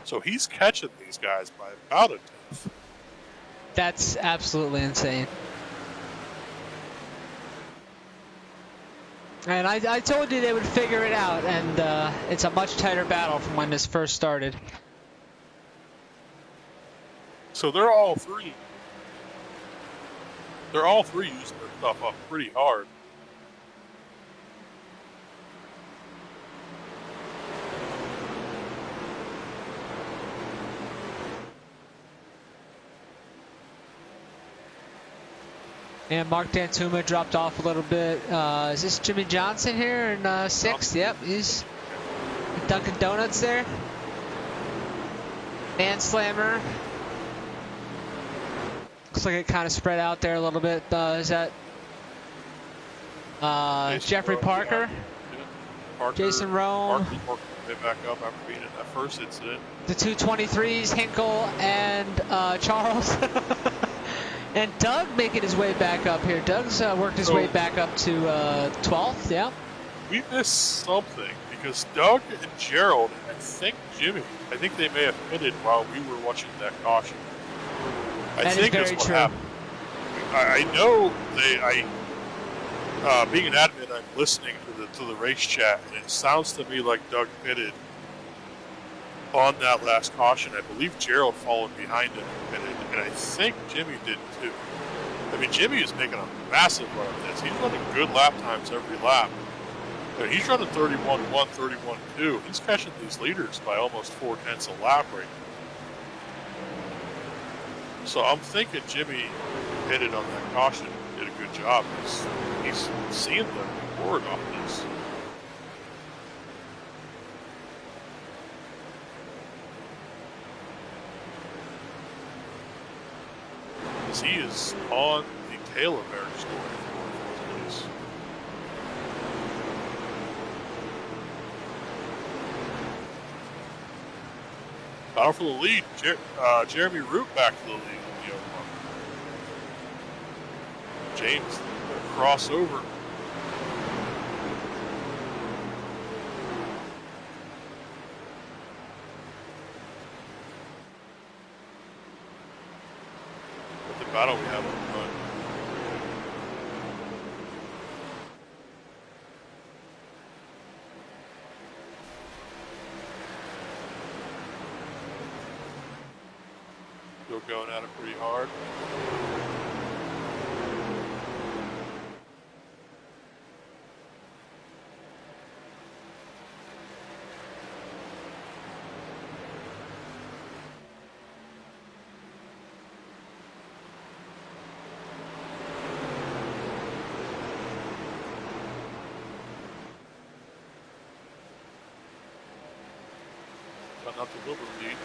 So he's catching these guys by about a tenth. That's absolutely insane. And I told you they would figure it out, and it's a much tighter battle from when this first started. So they're all three using their stuff up pretty hard. And Mark Dantuma dropped off a little bit. Is this Jimmy Johnson here in sixth? Yep, he's at Dunkin' Donuts there. Manslammer. Looks like it kind of spread out there a little bit. Is that Jeffrey Parker? Yeah. Parker? Jason Rome. Parker back up after being in that first incident. The 223s, Hinkle and Charles. And Doug making his way back up here. Doug's worked his way back up to 12th, yeah. We missed something because Doug and Gerald, and I think Jimmy, I think they may have pitted while we were watching that caution. That is very true. Happened. I know being an admin, I'm listening to the race chat, and it sounds to me like Doug pitted on that last caution. I believe Gerald followed behind him and I think Jimmy did too. I mean, Jimmy is making a massive run of this. He's running good lap times every lap. I mean, he's running 31.1, 31.2. He's catching these leaders by almost 4/10 a lap right now. So I'm thinking Jimmy hit it on that caution, did a good job. He's seeing the reward off this. He is on the tail of Eric Story for fourth place. Battle for the lead. Jeremy Root back to the lead. James crossover. Battle we have on the front. Still going at it pretty hard. up to Wilbur lead.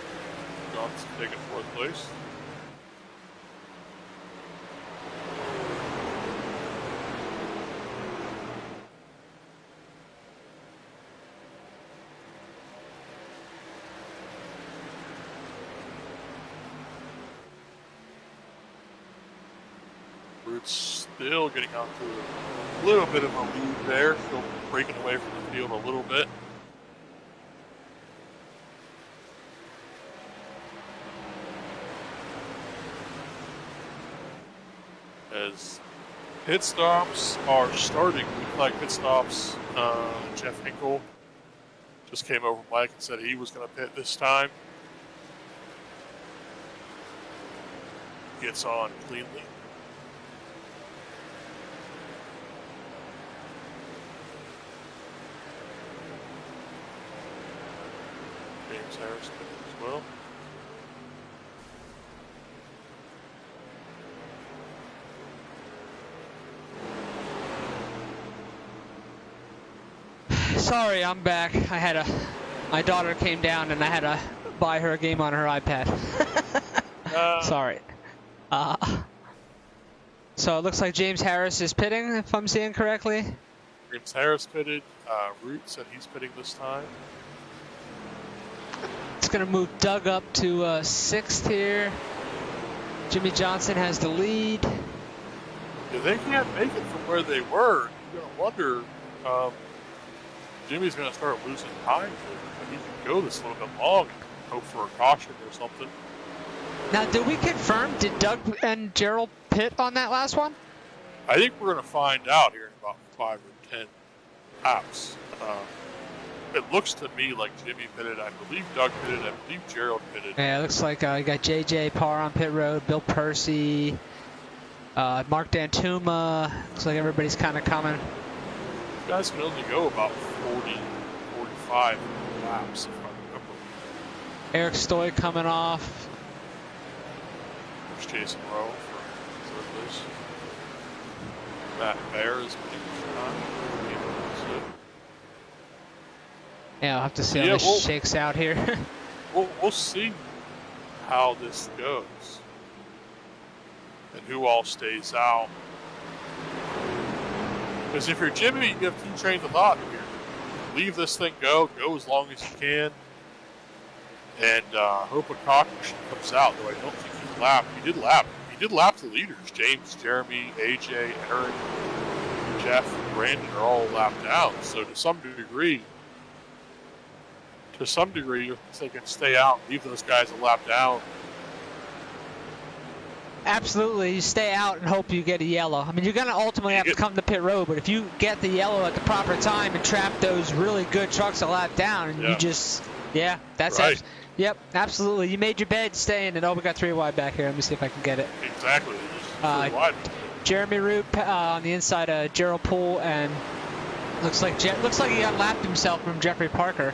Johnson taking 4th place. Root's still getting out to a little bit of a lead there, still breaking away from the field a little bit. As pit stops are starting, like pit stops, Jeff Hinkle just came over Mike and said he was going to pit this time. Gets on cleanly. James Harris as well. Sorry, I'm back. My daughter came down and I had to buy her a game on her iPad. Sorry. So it looks like James Harris is pitting, if I'm seeing correctly. James Harris pitted. Root said he's pitting this time. It's going to move Doug up to 6th here. Jimmy Johnson has the lead. Yeah, they can't make it from where they were. You're going to wonder, Jimmy's going to start losing time. He can go this a little bit long and hope for a caution or something. Now, did we confirm, did Doug and Gerald pit on that last one? I think we're going to find out here in about 5 or 10 laps. It looks to me like Jimmy pitted. I believe Doug pitted. I believe Gerald pitted. Yeah, it looks like you got JJ Parr on pit road, Bill Percy, Mark Dantuma. Looks like everybody's kind of coming. You guys can only go about 40, 45 laps, if I remember. Eric Stoy coming off. There's Jason Rowe for 3rd place. Matt Bear is pitting this time. Yeah, I'll have to see how this shakes out here. We'll see how this goes and who all stays out. Because if you're Jimmy, you have 2 trains of thought here. Leave this thing go as long as you can, and hope a caution comes out. Though I don't think he lapped. He did lap the leaders. James, Jeremy, AJ, Eric, Jeff, and Brandon are all lapped down. So to some degree, they can stay out, leave those guys a lap down. Absolutely, you stay out and hope you get a yellow. I mean, you're going to ultimately have to come to pit road, but if you get the yellow at the proper time and trap those really good trucks a lap down, and you just, that's right. it. Yep, absolutely. You made your bed, stay in, and we got 3 wide back here. Let me see if I can get it. Exactly. 3 wide. Jeremy Root on the inside of Gerald Poole, and looks like he unlapped himself from Jeffrey Parker.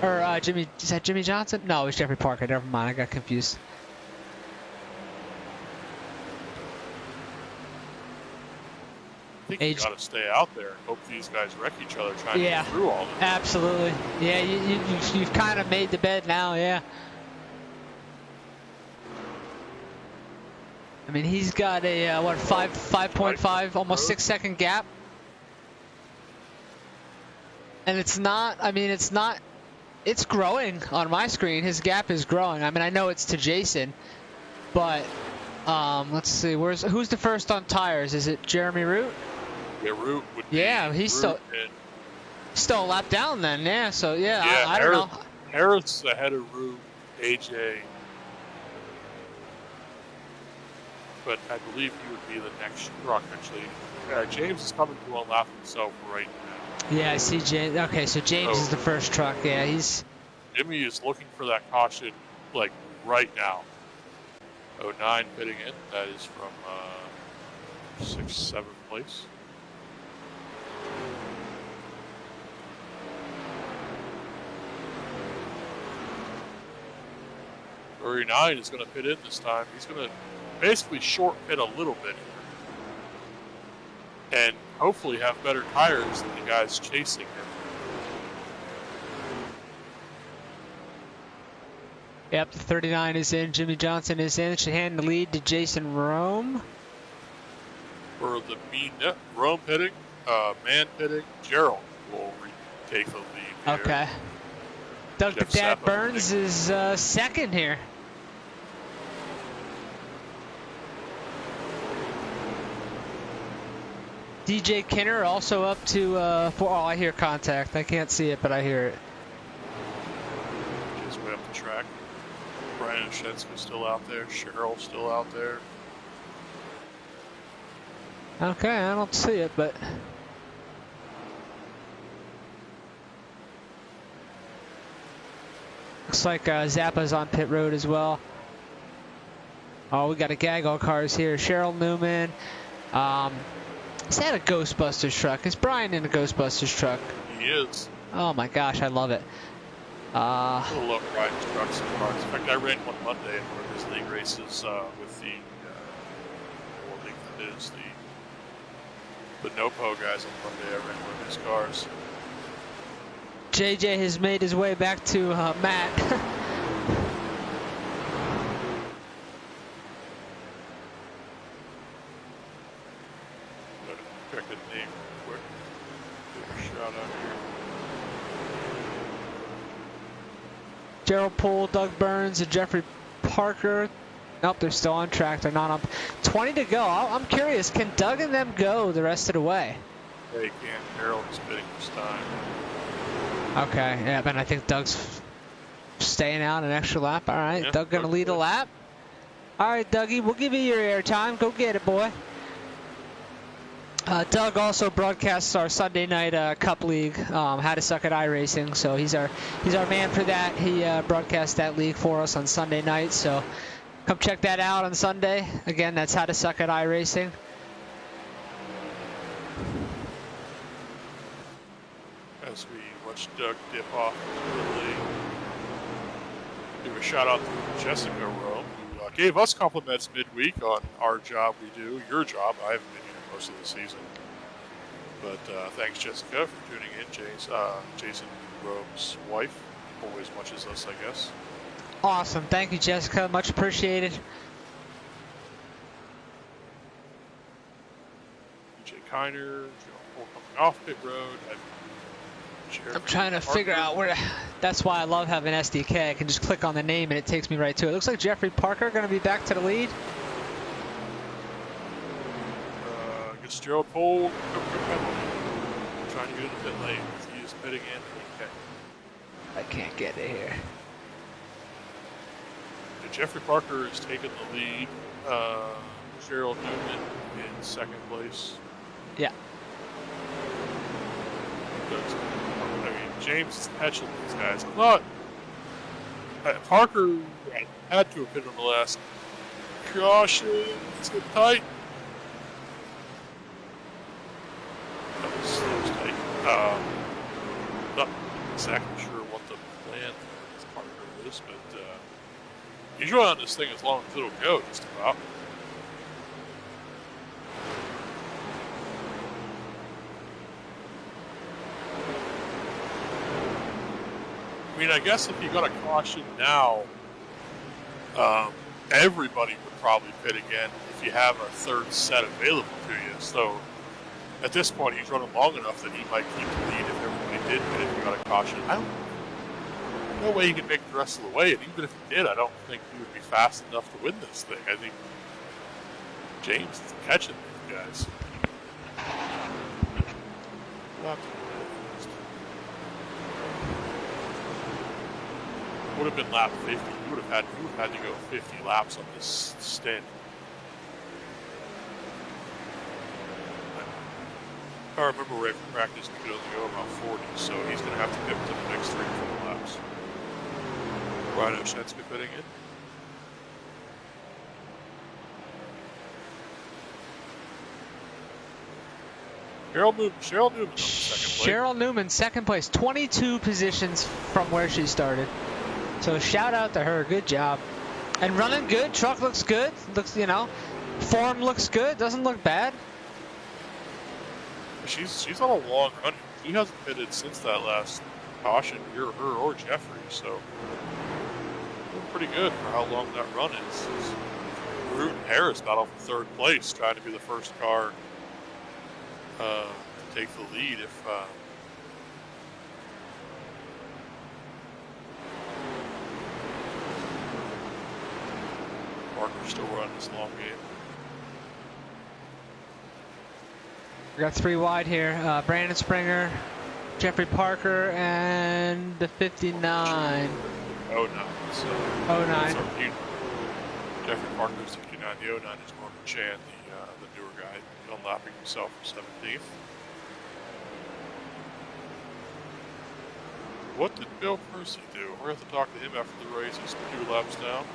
Or Jimmy, is that Jimmy Johnson? No, it was Jeffrey Parker. Never mind, I got confused. I think you got to stay out there and hope these guys wreck each other trying to get through all of this. Absolutely. Yeah, you've kind of made the bed now, yeah. I mean, he's got a, 5.5, almost 6-second gap. And it's growing on my screen. His gap is growing. I mean, I know it's to Jason, but let's see. Who's the first on tires? Is it Jeremy Root? Yeah, Root would be. Yeah, he's still a lap down then. Yeah, so I don't know. Harris ahead of Root, AJ, but I believe he would be the next truck actually. James is coming to unlap himself right now. Yeah, I see James. Okay, so James is the first truck. Yeah, Jimmy is looking for that caution like right now. 09 pitting in. That is from 6th, 7th place. .9 is going to pit in this time. He's going to basically short pit a little bit here. And hopefully have better tires than the guys chasing him. Yep, the 39 is in. Jimmy Johnson is in. Should hand the lead to Jason Rome. For the Rome pitting, man pitting, Gerald will take the lead here. Okay. Doug Jeff the Dad Sappa Burns is second here. DJ Kinner also up to 4. Oh, I hear contact. I can't see it, but I hear it. Just way up the track. Brian Shenska's still out there. Cheryl still out there. Okay, I don't see it, but looks like Zappa's on pit road as well. Oh, we got a gaggle of cars here. Cheryl Newman. Is that a Ghostbusters truck? Is Brian in a Ghostbusters truck? He is. Oh my gosh, I love it. I love Brian's trucks and cars. In fact, I ran one Monday in one of his league races with the, what league that is, the NOPO guys on Monday. I ran one of his cars. JJ has made his way back to Matt. Check the name real quick. Give a shout out here. Gerald Poole, Doug Burns, and Jeffrey Parker. Nope, they're still on track. They're not up. 20 to go. I'm curious, can Doug and them go the rest of the way? They can. Harold is bidding this time. Okay, yeah, but I think Doug's staying out an extra lap. All right, Yeah, Doug gonna lead a lap. All right, Dougie, we'll give you your airtime. Go get it, boy. Doug also broadcasts our Sunday night Cup League, How to Suck at iRacing. So he's our man for that. He broadcasts that league for us on Sunday night. So come check that out on Sunday. Again, that's How to Suck at iRacing. As we watch Doug dip off early, give a shout out to Jessica Rome, who gave us compliments midweek on our job we do, your job. I haven't been here most of the season. But thanks, Jessica, for tuning in. Jason Rome's wife always watches us, I guess. Awesome. Thank you, Jessica. Much appreciated. DJ Kiner, coming off pit road. I'm trying to figure out where. That's why I love having SDK. I can just click on the name and it takes me right to it. Looks like Jeffrey Parker going to be back to the lead. I guess Gerald Poole trying to get into pit lane. He is pitting in. Okay. I can't get it here. Jeffrey Parker is taking the lead. Cheryl Newman in second place. Yeah. I mean, James is catching these guys. I'm not. Parker had to have hit on the last caution. It's getting tight. That was tight. Not exactly sure what the plan with Parker is, but he's running this thing as long as it'll go, just about. I mean, I guess if you got a caution now, everybody would probably pit again if you have a third set available to you. So at this point, he's running long enough that he might keep the lead if everybody did pit if you got a caution. No way he could make the rest of the way, and even if he did, I don't think he would be fast enough to win this thing. I think James is catching these guys. Would have been lap 50. You would have had to go 50 laps on this stint. If I remember right from practice, we could only go about 40, so he's going to have to pivot to the next 3 or 4 laps. Ryan Oshenska pitting in. Cheryl Newman on second place. Cheryl Newman, second place. 22 positions from where she started. So shout out to her. Good job. And running good. Truck looks good. Looks, form looks good. Doesn't look bad. She's on a long run. She hasn't pitted since that last caution, her or Jeffrey. So pretty good for how long that run is. Root and Harris battle for third place, trying to be the first car to take the lead if Parker's still running this long game. We got 3 wide here. Brandon Springer, Jeffrey Parker, and the 59. Oh, no. So, 09. Jeffrey Parker's 59. The 09 is Norman Chan, the newer guy, unlapping himself for 17th. What did Bill Percy do? We're going to have to talk to him after the race. He's 2 laps down.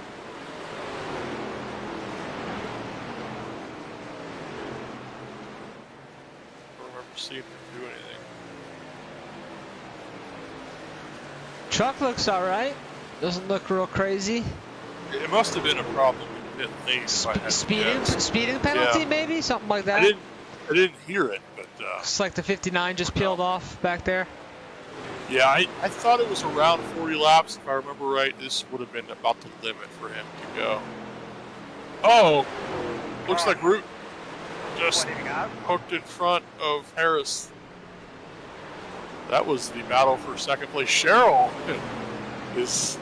I don't remember seeing him do anything. Truck looks all right. Doesn't look real crazy. It must have been a problem in pit lane. Speeding penalty, maybe something like that. I didn't hear it, but It's like the 59 just peeled off back there. yeah, I thought it was around 40 laps. If I remember right, this would have been about the limit for him to go. Oh, looks like Root just hooked in front of Harris. That was the battle for second place. Cheryl is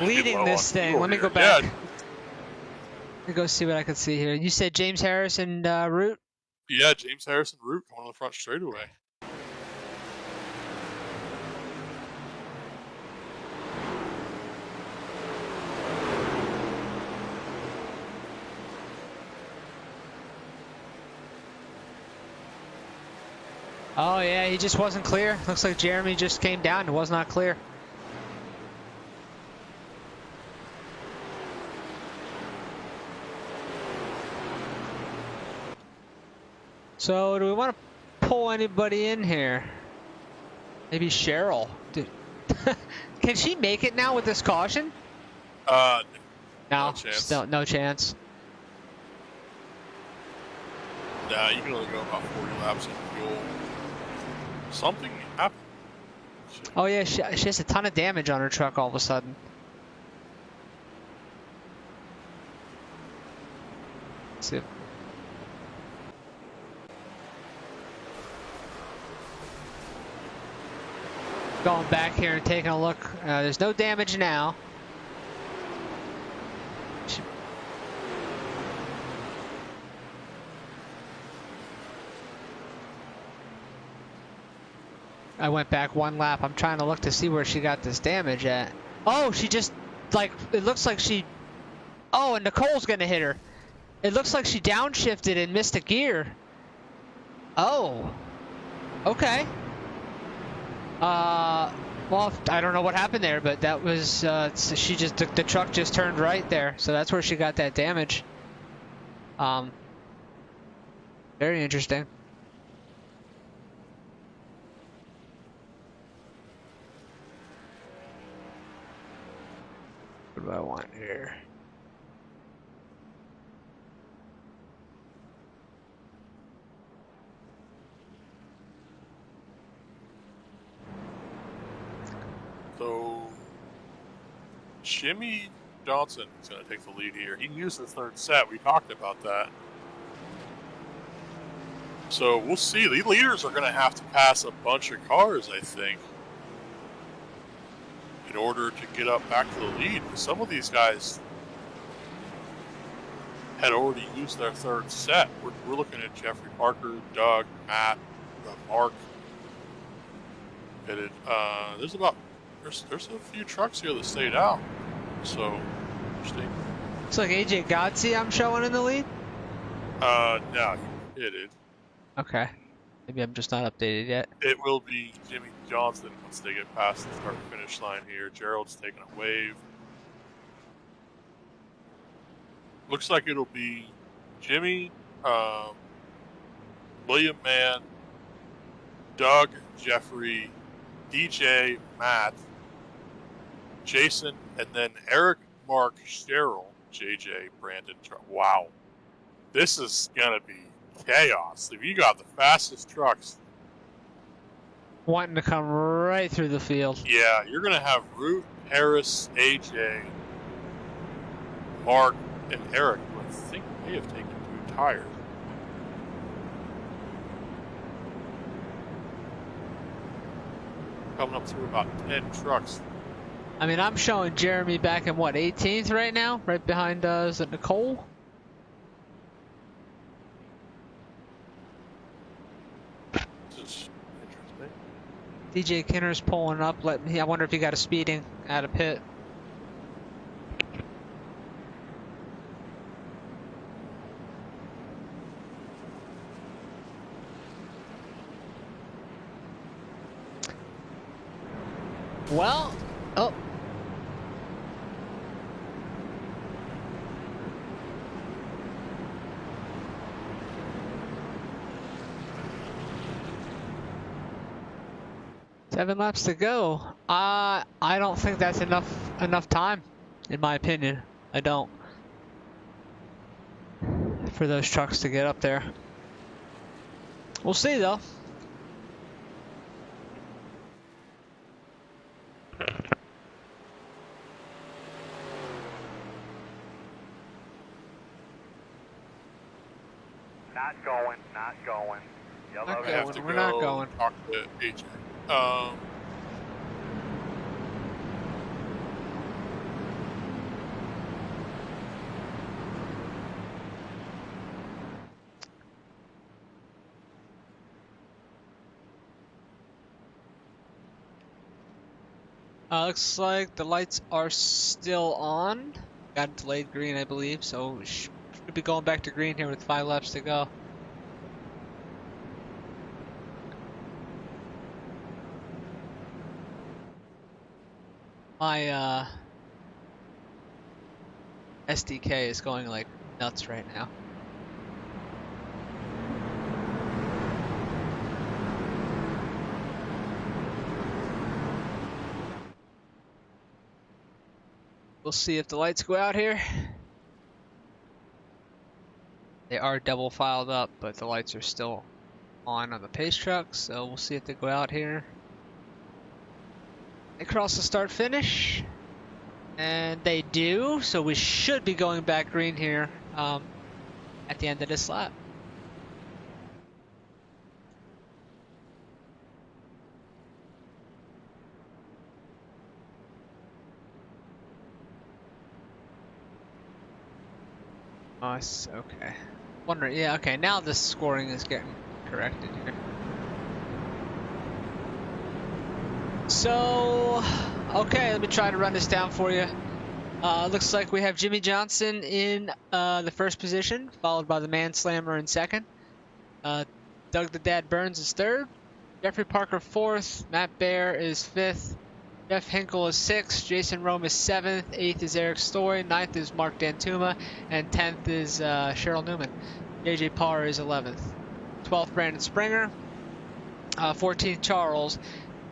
leading this thing. Let me go back. Let me go see what I can see here. You said James Harris and Root? Yeah, James Harris and Root going on the front straightaway. Oh yeah, he just wasn't clear. Looks like Jeremy just came down and was not clear. So do we want to pull anybody in here? Maybe Cheryl. Dude. Can she make it now with this caution? No chance. Still no chance. Nah, you can only go about 40 laps in fuel. Something happened. Oh yeah, she has a ton of damage on her truck all of a sudden. Let's see. Going back here and taking a look. There's no damage now. I went back 1 lap. I'm trying to look to see where she got this damage at. Oh, she just, like, it looks like she... Oh, and Nicole's gonna hit her. It looks like she downshifted and missed a gear. Oh. Okay. Well, I don't know what happened there, but that was, she just, the truck just turned right there. So that's where she got that damage. Very interesting. What do I want here? So, Jimmy Johnson is going to take the lead here. He used the third set. We talked about that. So, we'll see. The leaders are going to have to pass a bunch of cars, I think, in order to get up back to the lead. Some of these guys had already used their third set. We're looking at Jeffrey Parker, Doug, Matt, Mark. There's a few trucks here that stayed out. So, interesting. Looks like AJ Godsey I'm showing in the lead. No, he hit it. Okay. Maybe I'm just not updated yet. It will be Jimmy Johnson once they get past the start-finish line here. Gerald's taking a wave. Looks like it'll be Jimmy, William Mann, Doug, Jeffrey, DJ, Matt, Jason, and then Eric, Mark, Cheryl, JJ, Brandon. Wow. This is going to be chaos. If you got the fastest trucks wanting to come right through the field. Yeah, you're going to have Root, Harris, AJ, Mark and Eric, who I think may have taken 2 tires. Coming up through about 10 trucks. I mean, I'm showing Jeremy back in what, 18th right now? Right behind, is it Nicole? This is interesting. DJ Kinner's pulling up. I wonder if he got a speeding out of pit. Well, oh. Seven laps to go. I don't think that's enough time, in my opinion. I don't. For those trucks to get up there. We'll see though. Not going. Yellow. Not I have to We're go not going. talk to AJ. Looks like the lights are still on. Got delayed green, I believe, so we should be going back to green here with 5 laps to go. My SDK is going like nuts right now. We'll see if the lights go out here. They are double filed up, but the lights are still on the pace truck, so we'll see if they go out here. They cross the start finish, and they do, so we should be going back green here at the end of this lap. Nice, okay. Wondering, yeah, okay, now the scoring is getting corrected here. So, okay, let me try to run this down for you. Looks like we have Jimmy Johnson in the first position, followed by the Manslammer in second. Doug the Dad Burns is third. Jeffrey Parker fourth. Matt Bear is fifth. Jeff Hinkle is 6th, Jason Rome is 7th, 8th is Eric Story, 9th is Mark Dantuma, and 10th is Cheryl Newman. JJ Parr is 11th. 12th, Brandon Springer. 14th, Charles.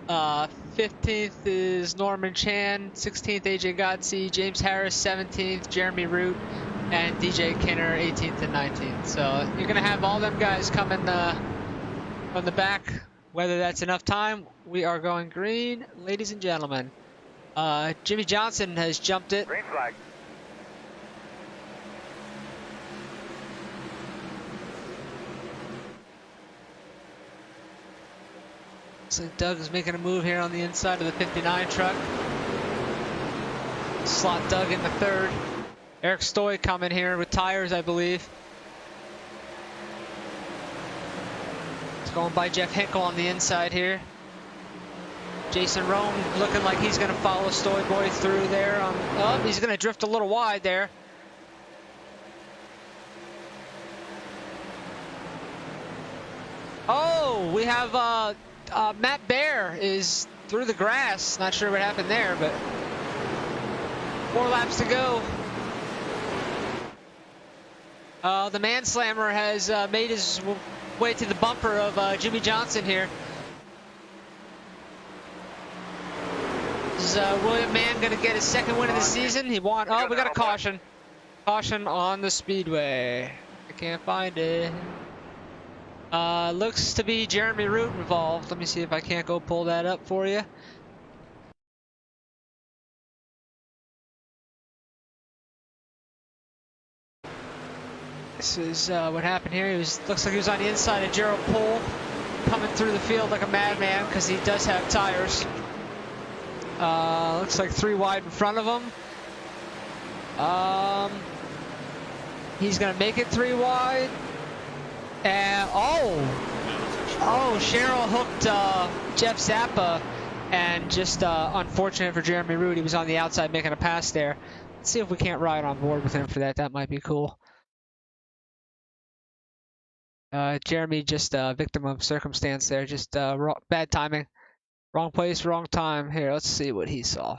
15th is Norman Chan. 16th, AJ Godsey. James Harris, 17th, Jeremy Root, and DJ Kinner, 18th and 19th. So you're going to have all them guys coming from the back. Whether that's enough time, we are going green, ladies and gentlemen. Jimmy Johnson has jumped it. Green flag. So Doug is making a move here on the inside of the 59 truck. Slot Doug in the third. Eric Stoy coming here with tires, I believe. Going by Jeff Hinkle on the inside here. Jason Rome looking like he's going to follow Stoy Boy through there. Oh, he's going to drift a little wide there. Oh, we have Matt Bear is through the grass. Not sure what happened there, but 4 laps to go. The Manslammer has made his way to the bumper of Jimmy Johnson here. Is William Mann going to get his second win of the season? He won. Oh, we got a caution. Caution on the speedway. I can't find it. Looks to be Jeremy Root involved. Let me see if I can't go pull that up for you. This is what happened here. Looks like he was on the inside of Gerald Poole, coming through the field like a madman because he does have tires. Looks like 3 wide in front of him. He's gonna make it 3 wide. And Cheryl hooked Jeff Zappa, and just unfortunate for Jeremy Root. He was on the outside making a pass there. Let's see if we can't ride on board with him for that. That might be cool. Jeremy just victim of circumstance there. Just bad timing. Wrong place, wrong time. Here, let's see what he saw.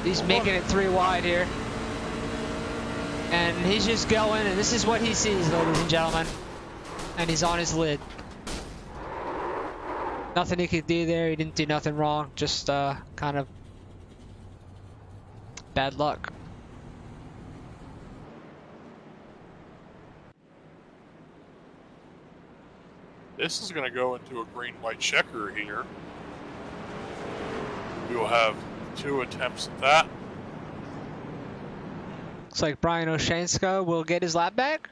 He's making it 3 wide here. And he's just going, and this is what he sees, ladies and gentlemen. And he's on his lid. Nothing he could do there. He didn't do nothing wrong. Just kind of bad luck. This is going to go into a green-white checker here. We will have 2 attempts at that. Looks like Brian Oshanska will get his lap back.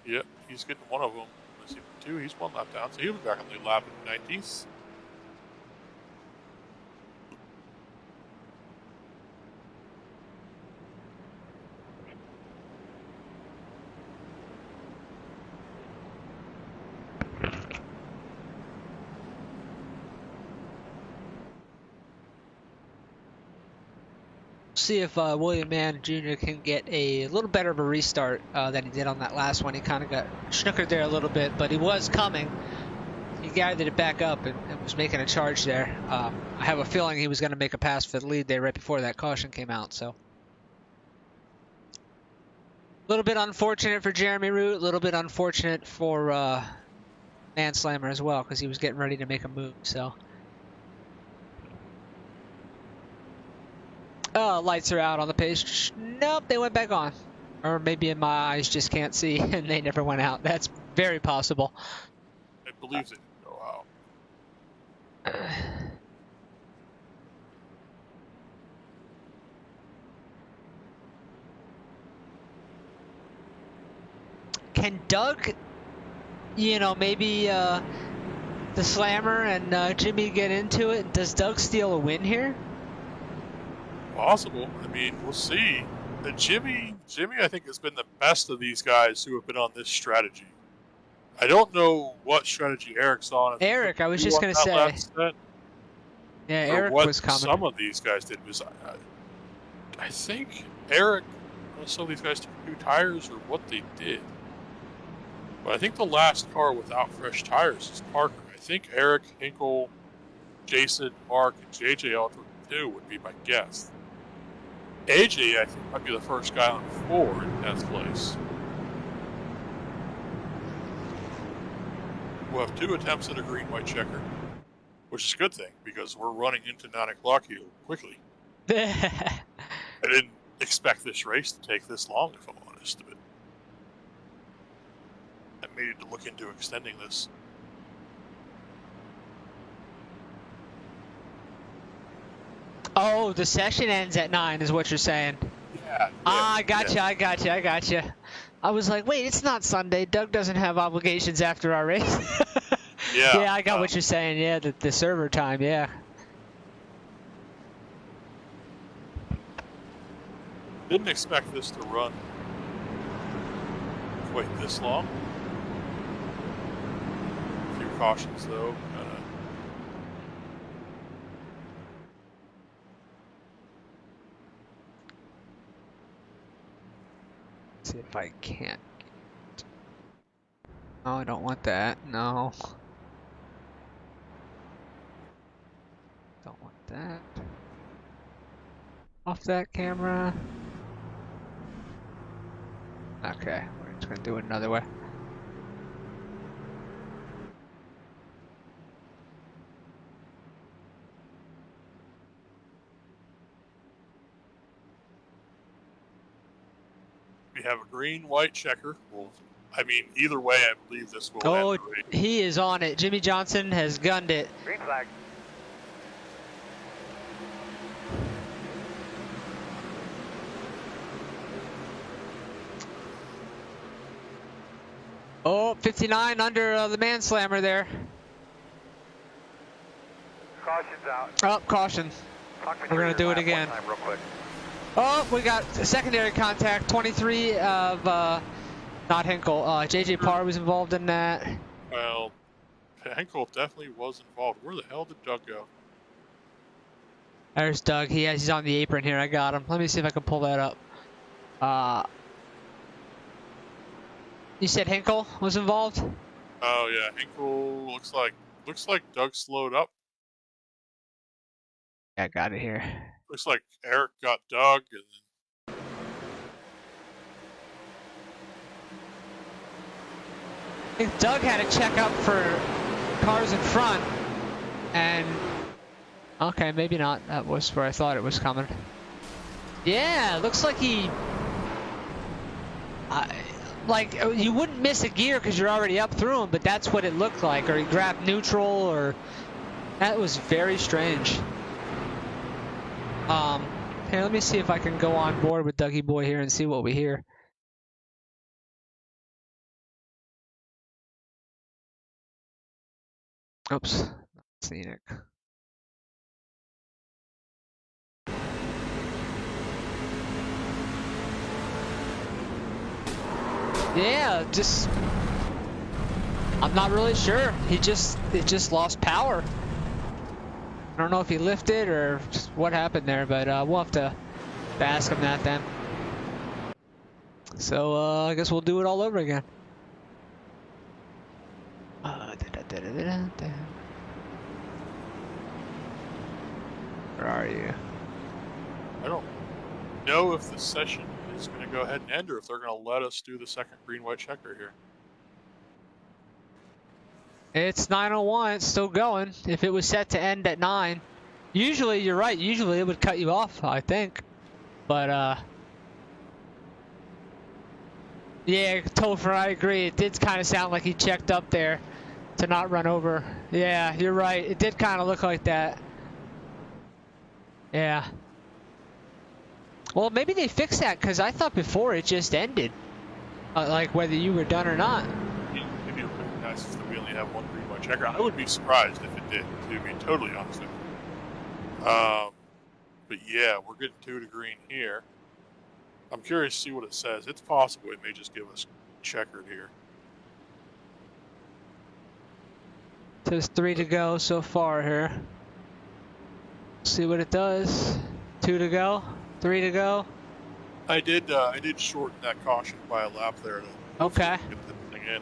Yep, he's getting one of them. Let's see, 2, he's 1 lap down, so he'll be back on the lap at 90th. See if William Mann Jr. can get a little better of a restart than he did on that last one. He kind of got snookered there a little bit, but he was coming. He gathered it back up and was making a charge there. I have a feeling he was going to make a pass for the lead there right before that caution came out. So a little bit unfortunate for Jeremy Root, a little bit unfortunate for Manslammer as well, because he was getting ready to make a move. So. Lights are out on the page. Nope, they went back on. Or maybe my eyes just can't see and they never went out. That's very possible. I believe they didn't go out. Can Doug, maybe the Slammer and Jimmy get into it? Does Doug steal a win here? Possible. I mean, we'll see. Jimmy, I think, has been the best of these guys who have been on this strategy. I don't know what strategy Eric's on. Eric, I was just going to say. Yeah, Eric was coming. Some of these guys did was, I think Eric, some of these guys took new tires or what they did. But I think the last car without fresh tires is Parker. I think Eric, Hinkle, Jason, Mark, and JJ all took 2 would be my guess. AJ, I think, might be the first guy on 4 in 10th place. We'll have 2 attempts at a green-white checker, which is a good thing because we're running into 9 o'clock here quickly. I didn't expect this race to take this long, if I'm honest. But I made it to look into extending this. Oh, the session ends at 9 is what you're saying. Yeah. I gotcha. I was like, wait, it's not Sunday. Doug doesn't have obligations after our race. Yeah, I got what you're saying. Yeah, the server time, yeah. Didn't expect this to run quite this long. A few cautions, though. See if I can't. No, I don't want that. No. Don't want that. Off that camera. Okay, we're just gonna do it another way. We have a green-white checker. Well, I mean, either way, I believe this will end the race. He is on it. Jimmy Johnson has gunned it. Green flag. Oh, 59 under the man slammer there. Caution's out. Oh, caution. We're going to do it again. Time, real quick. Oh, we got secondary contact. 23 of, not Hinkle. JJ Parr was involved in that. Well, Henkel definitely was involved. Where the hell did Doug go? There's Doug. He's on the apron here. I got him. Let me see if I can pull that up. You said Hinkle was involved? Oh yeah, Henkel looks like Doug slowed up. Yeah, I got it here. Looks like Eric got Doug, and I think Doug had a checkup for cars in front, and okay, maybe not. That was where I thought it was coming. Yeah, looks like he. Like, you wouldn't miss a gear because you're already up through him, but that's what it looked like. Or he grabbed neutral, or that was very strange. Here, let me see if I can go on board with Dougie Boy here and see what we hear. Oops, not scenic. Yeah, just I'm not really sure. It just lost power. I don't know if he lifted or just what happened there, but we'll have to ask him that then. So I guess we'll do it all over again. Where are you? I don't know if the session is going to go ahead and end or if they're going to let us do the second green-white checker here. It's 9:01. It's still going. If it was set to end at 9, usually you're right. Usually it would cut you off, I think. But yeah, Topher, I agree. It did kind of sound like he checked up there to not run over. Yeah, you're right. It did kind of look like that. Yeah. Well, maybe they fixed that because I thought before it just ended, like whether you were done or not. Maybe it would be nice if we only have one green-white checker. I would be surprised if it did, to be totally honest with you. But yeah, we're getting 2 to green here. I'm curious to see what it says. It's possible it may just give us checkered here. Says 3 to go so far here. See what it does. 2 to go. 3 to go. I did shorten that caution by a lap there to Okay. get the thing in.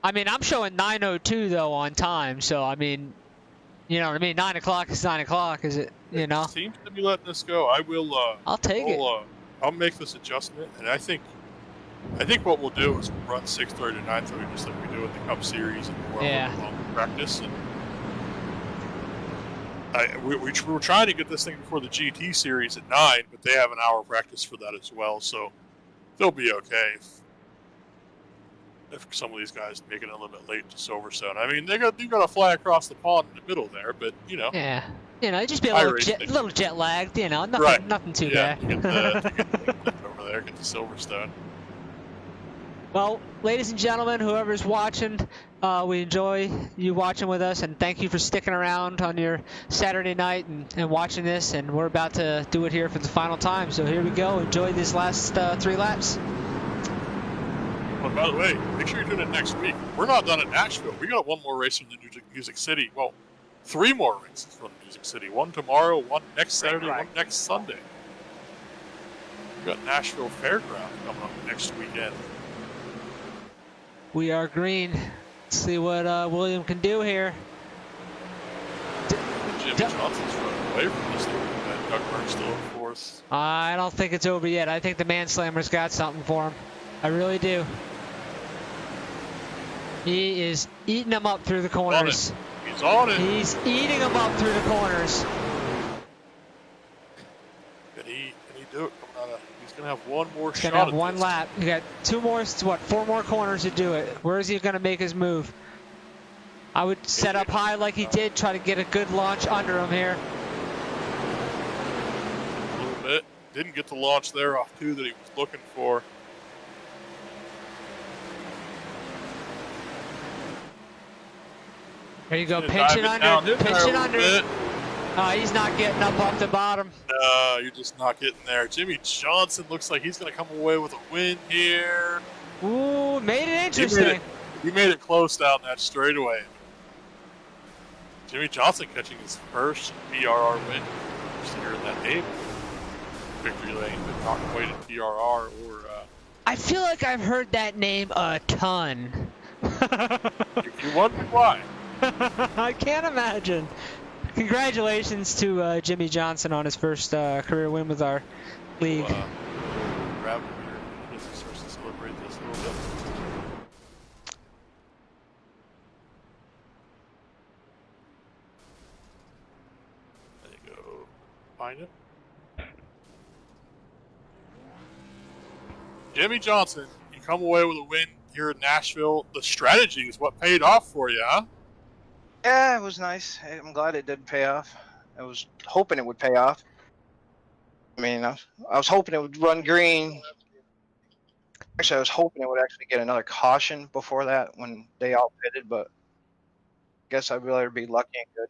I mean, I'm showing 9:02 though on time, so I mean, you know what I mean. 9 o'clock is 9 o'clock, is it? You know. It seems to be letting us go. I will. I'll take it. I'll make this adjustment, and I think what we'll do is run 6:30 to 9:30, just like we do in the Cup Series and long practice. And we were trying to get this thing before the GT Series at 9, but they have an hour practice for that as well, so they'll be okay if some of these guys make it a little bit late to Silverstone. I mean, you got to fly across the pond in the middle there, but you know. Yeah. You know, just be a little jet lagged. You know, nothing too bad. Get over there, get to Silverstone. Well, ladies and gentlemen, whoever's watching, we enjoy you watching with us, and thank you for sticking around on your Saturday night and watching this. And we're about to do it here for the final time. So here we go. Enjoy these last 3 laps. Oh, by the way, make sure you're doing it next week. We're not done at Nashville. We got one more race from the Music City. Well, 3 more races from Music City. One tomorrow, one next Saturday, one next Sunday. We got Nashville Fairground coming up next weekend. We are green. Let's see what William can do here. Jimmy Johnson's running away from this thing. Doug Burke's still in 4th. I don't think it's over yet. I think the Manslammer's got something for him. I really do. He is eating them up through the corners. He's on it. He's eating them up through the corners. Can he do it? He's going to have one more shot. He's going to have one lap. You got 2 more, 4 more corners to do it. Where is he going to make his move? I would set up high like he did, try to get a good launch under him here. A little bit. Didn't get the launch there off 2 that he was looking for. There you go, Gonna pinching dive it down under, in there a pinching little under. bit. He's not getting up off the bottom. No, you're just not getting there. Jimmy Johnson looks like he's going to come away with a win here. Ooh, made it interesting. He made it close down that straightaway. Jimmy Johnson catching his first BRR win here in that name. Victory lane, but not quite a BRR or. I feel like I've heard that name a ton. If you wonder why. I can't imagine. Congratulations to Jimmy Johnson on his first career win with our league. Grab him here as he starts to celebrate this a little bit. There you go. Find it. Jimmy Johnson, you come away with a win here in Nashville. The strategy is what paid off for you, huh? Yeah, it was nice. I'm glad it did pay off. I was hoping it would pay off. I mean, I was hoping it would run green. Actually, I was hoping it would actually get another caution before that when they all pitted, but I guess I'd rather be lucky and good.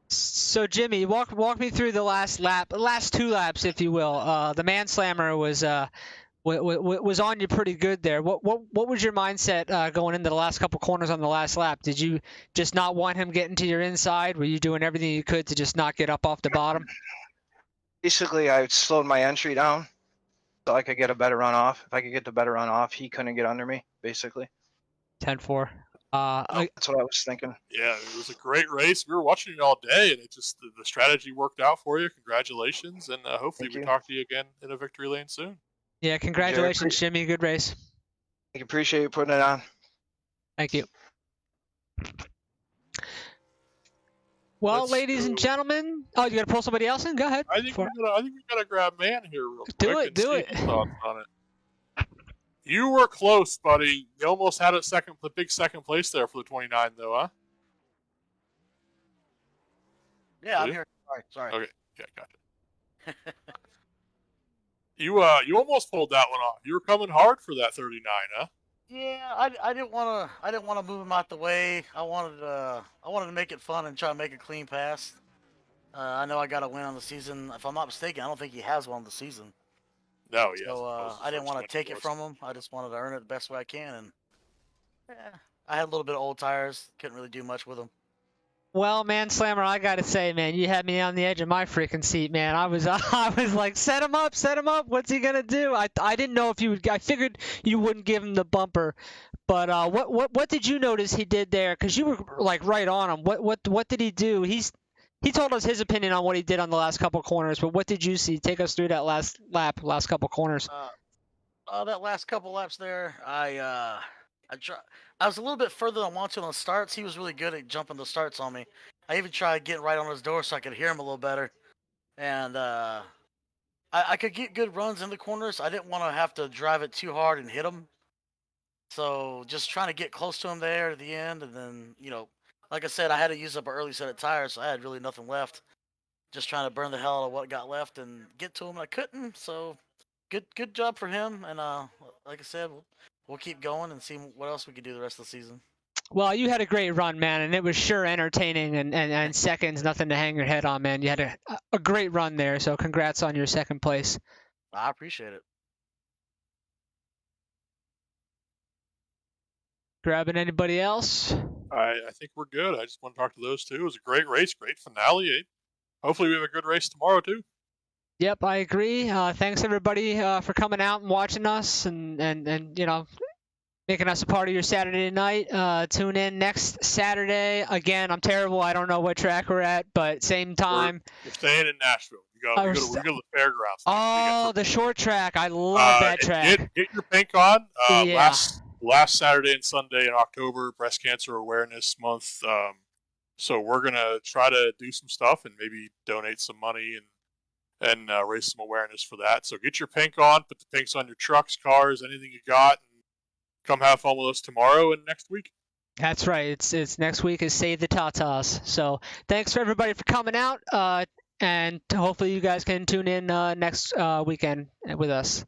So Jimmy, walk me through the last two laps, if you will. The man slammer was on you pretty good there. What was your mindset going into the last couple corners on the last lap? Did you just not want him getting to your inside? Were you doing everything you could to just not get up off the bottom? Basically, I slowed my entry down so I could get a better run off. If I could get the better run off, he couldn't get under me, basically. 10-4. That's what I was thinking. Yeah, it was a great race. We were watching it all day, and it just the strategy worked out for you. Congratulations, and hopefully we talk to you again in a victory lane soon. Yeah, congratulations, Jimmy. Good race. I appreciate you putting it on. Thank you. Well, ladies and gentlemen, oh, you got to pull somebody else in? Go ahead. I think we gotta grab Man here real quick. Do it. Thoughts on it. You were close, buddy. You almost had the big second place there for the 29, though, huh? Yeah, I'm here. Sorry. Okay, yeah, gotcha. You almost pulled that one off. You were coming hard for that 39, huh? Yeah, I didn't want to move him out the way. I wanted to make it fun and try to make a clean pass. I know I got a win on the season. If I'm not mistaken, I don't think he has one on the season. No, yeah. So I didn't want to take it from him. I just wanted to earn it the best way I can, and I had a little bit of old tires. Couldn't really do much with them. Well, man, Slammer, I gotta say, man, you had me on the edge of my freaking seat, man. I was like, set him up. What's he gonna do? I didn't know if you would. I figured you wouldn't give him the bumper, but what did you notice he did there? Because you were like right on him. What did he do? He told us his opinion on what he did on the last couple corners, but what did you see? Take us through that last couple corners. That last couple laps there, I was a little bit further than I wanted on the starts. He was really good at jumping the starts on me. I even tried getting right on his door so I could hear him a little better. And I could get good runs in the corners. I didn't want to have to drive it too hard and hit him. So just trying to get close to him there at the end. And then, like I said, I had to use up an early set of tires, so I had really nothing left. Just trying to burn the hell out of what got left and get to him. I couldn't, so good job for him. And like I said, we'll keep going and see what else we can do the rest of the season. Well, you had a great run, man, and it was sure entertaining and seconds, nothing to hang your head on, man. You had a great run there, so congrats on your second place. I appreciate it. Grabbing anybody else? I think we're good. I just want to talk to those two. It was a great race, great finale. Hopefully we have a good race tomorrow, too. Yep, I agree. Thanks, everybody, for coming out and watching us and making us a part of your Saturday night. Tune in next Saturday. Again, I'm terrible. I don't know what track we're at, but same time. We're staying in Nashville. We go to the fairgrounds. Oh, the short track. I love that track. Get your pink on. Yeah. Last Saturday and Sunday in October, Breast Cancer Awareness Month. So we're going to try to do some stuff and maybe donate some money and raise some awareness for that. So get your pink on, put the pinks on your trucks, cars, anything you got, and come have fun with us tomorrow and next week. That's right. It's next week is Save the Tatas. So thanks for everybody for coming out, and hopefully you guys can tune in next weekend with us.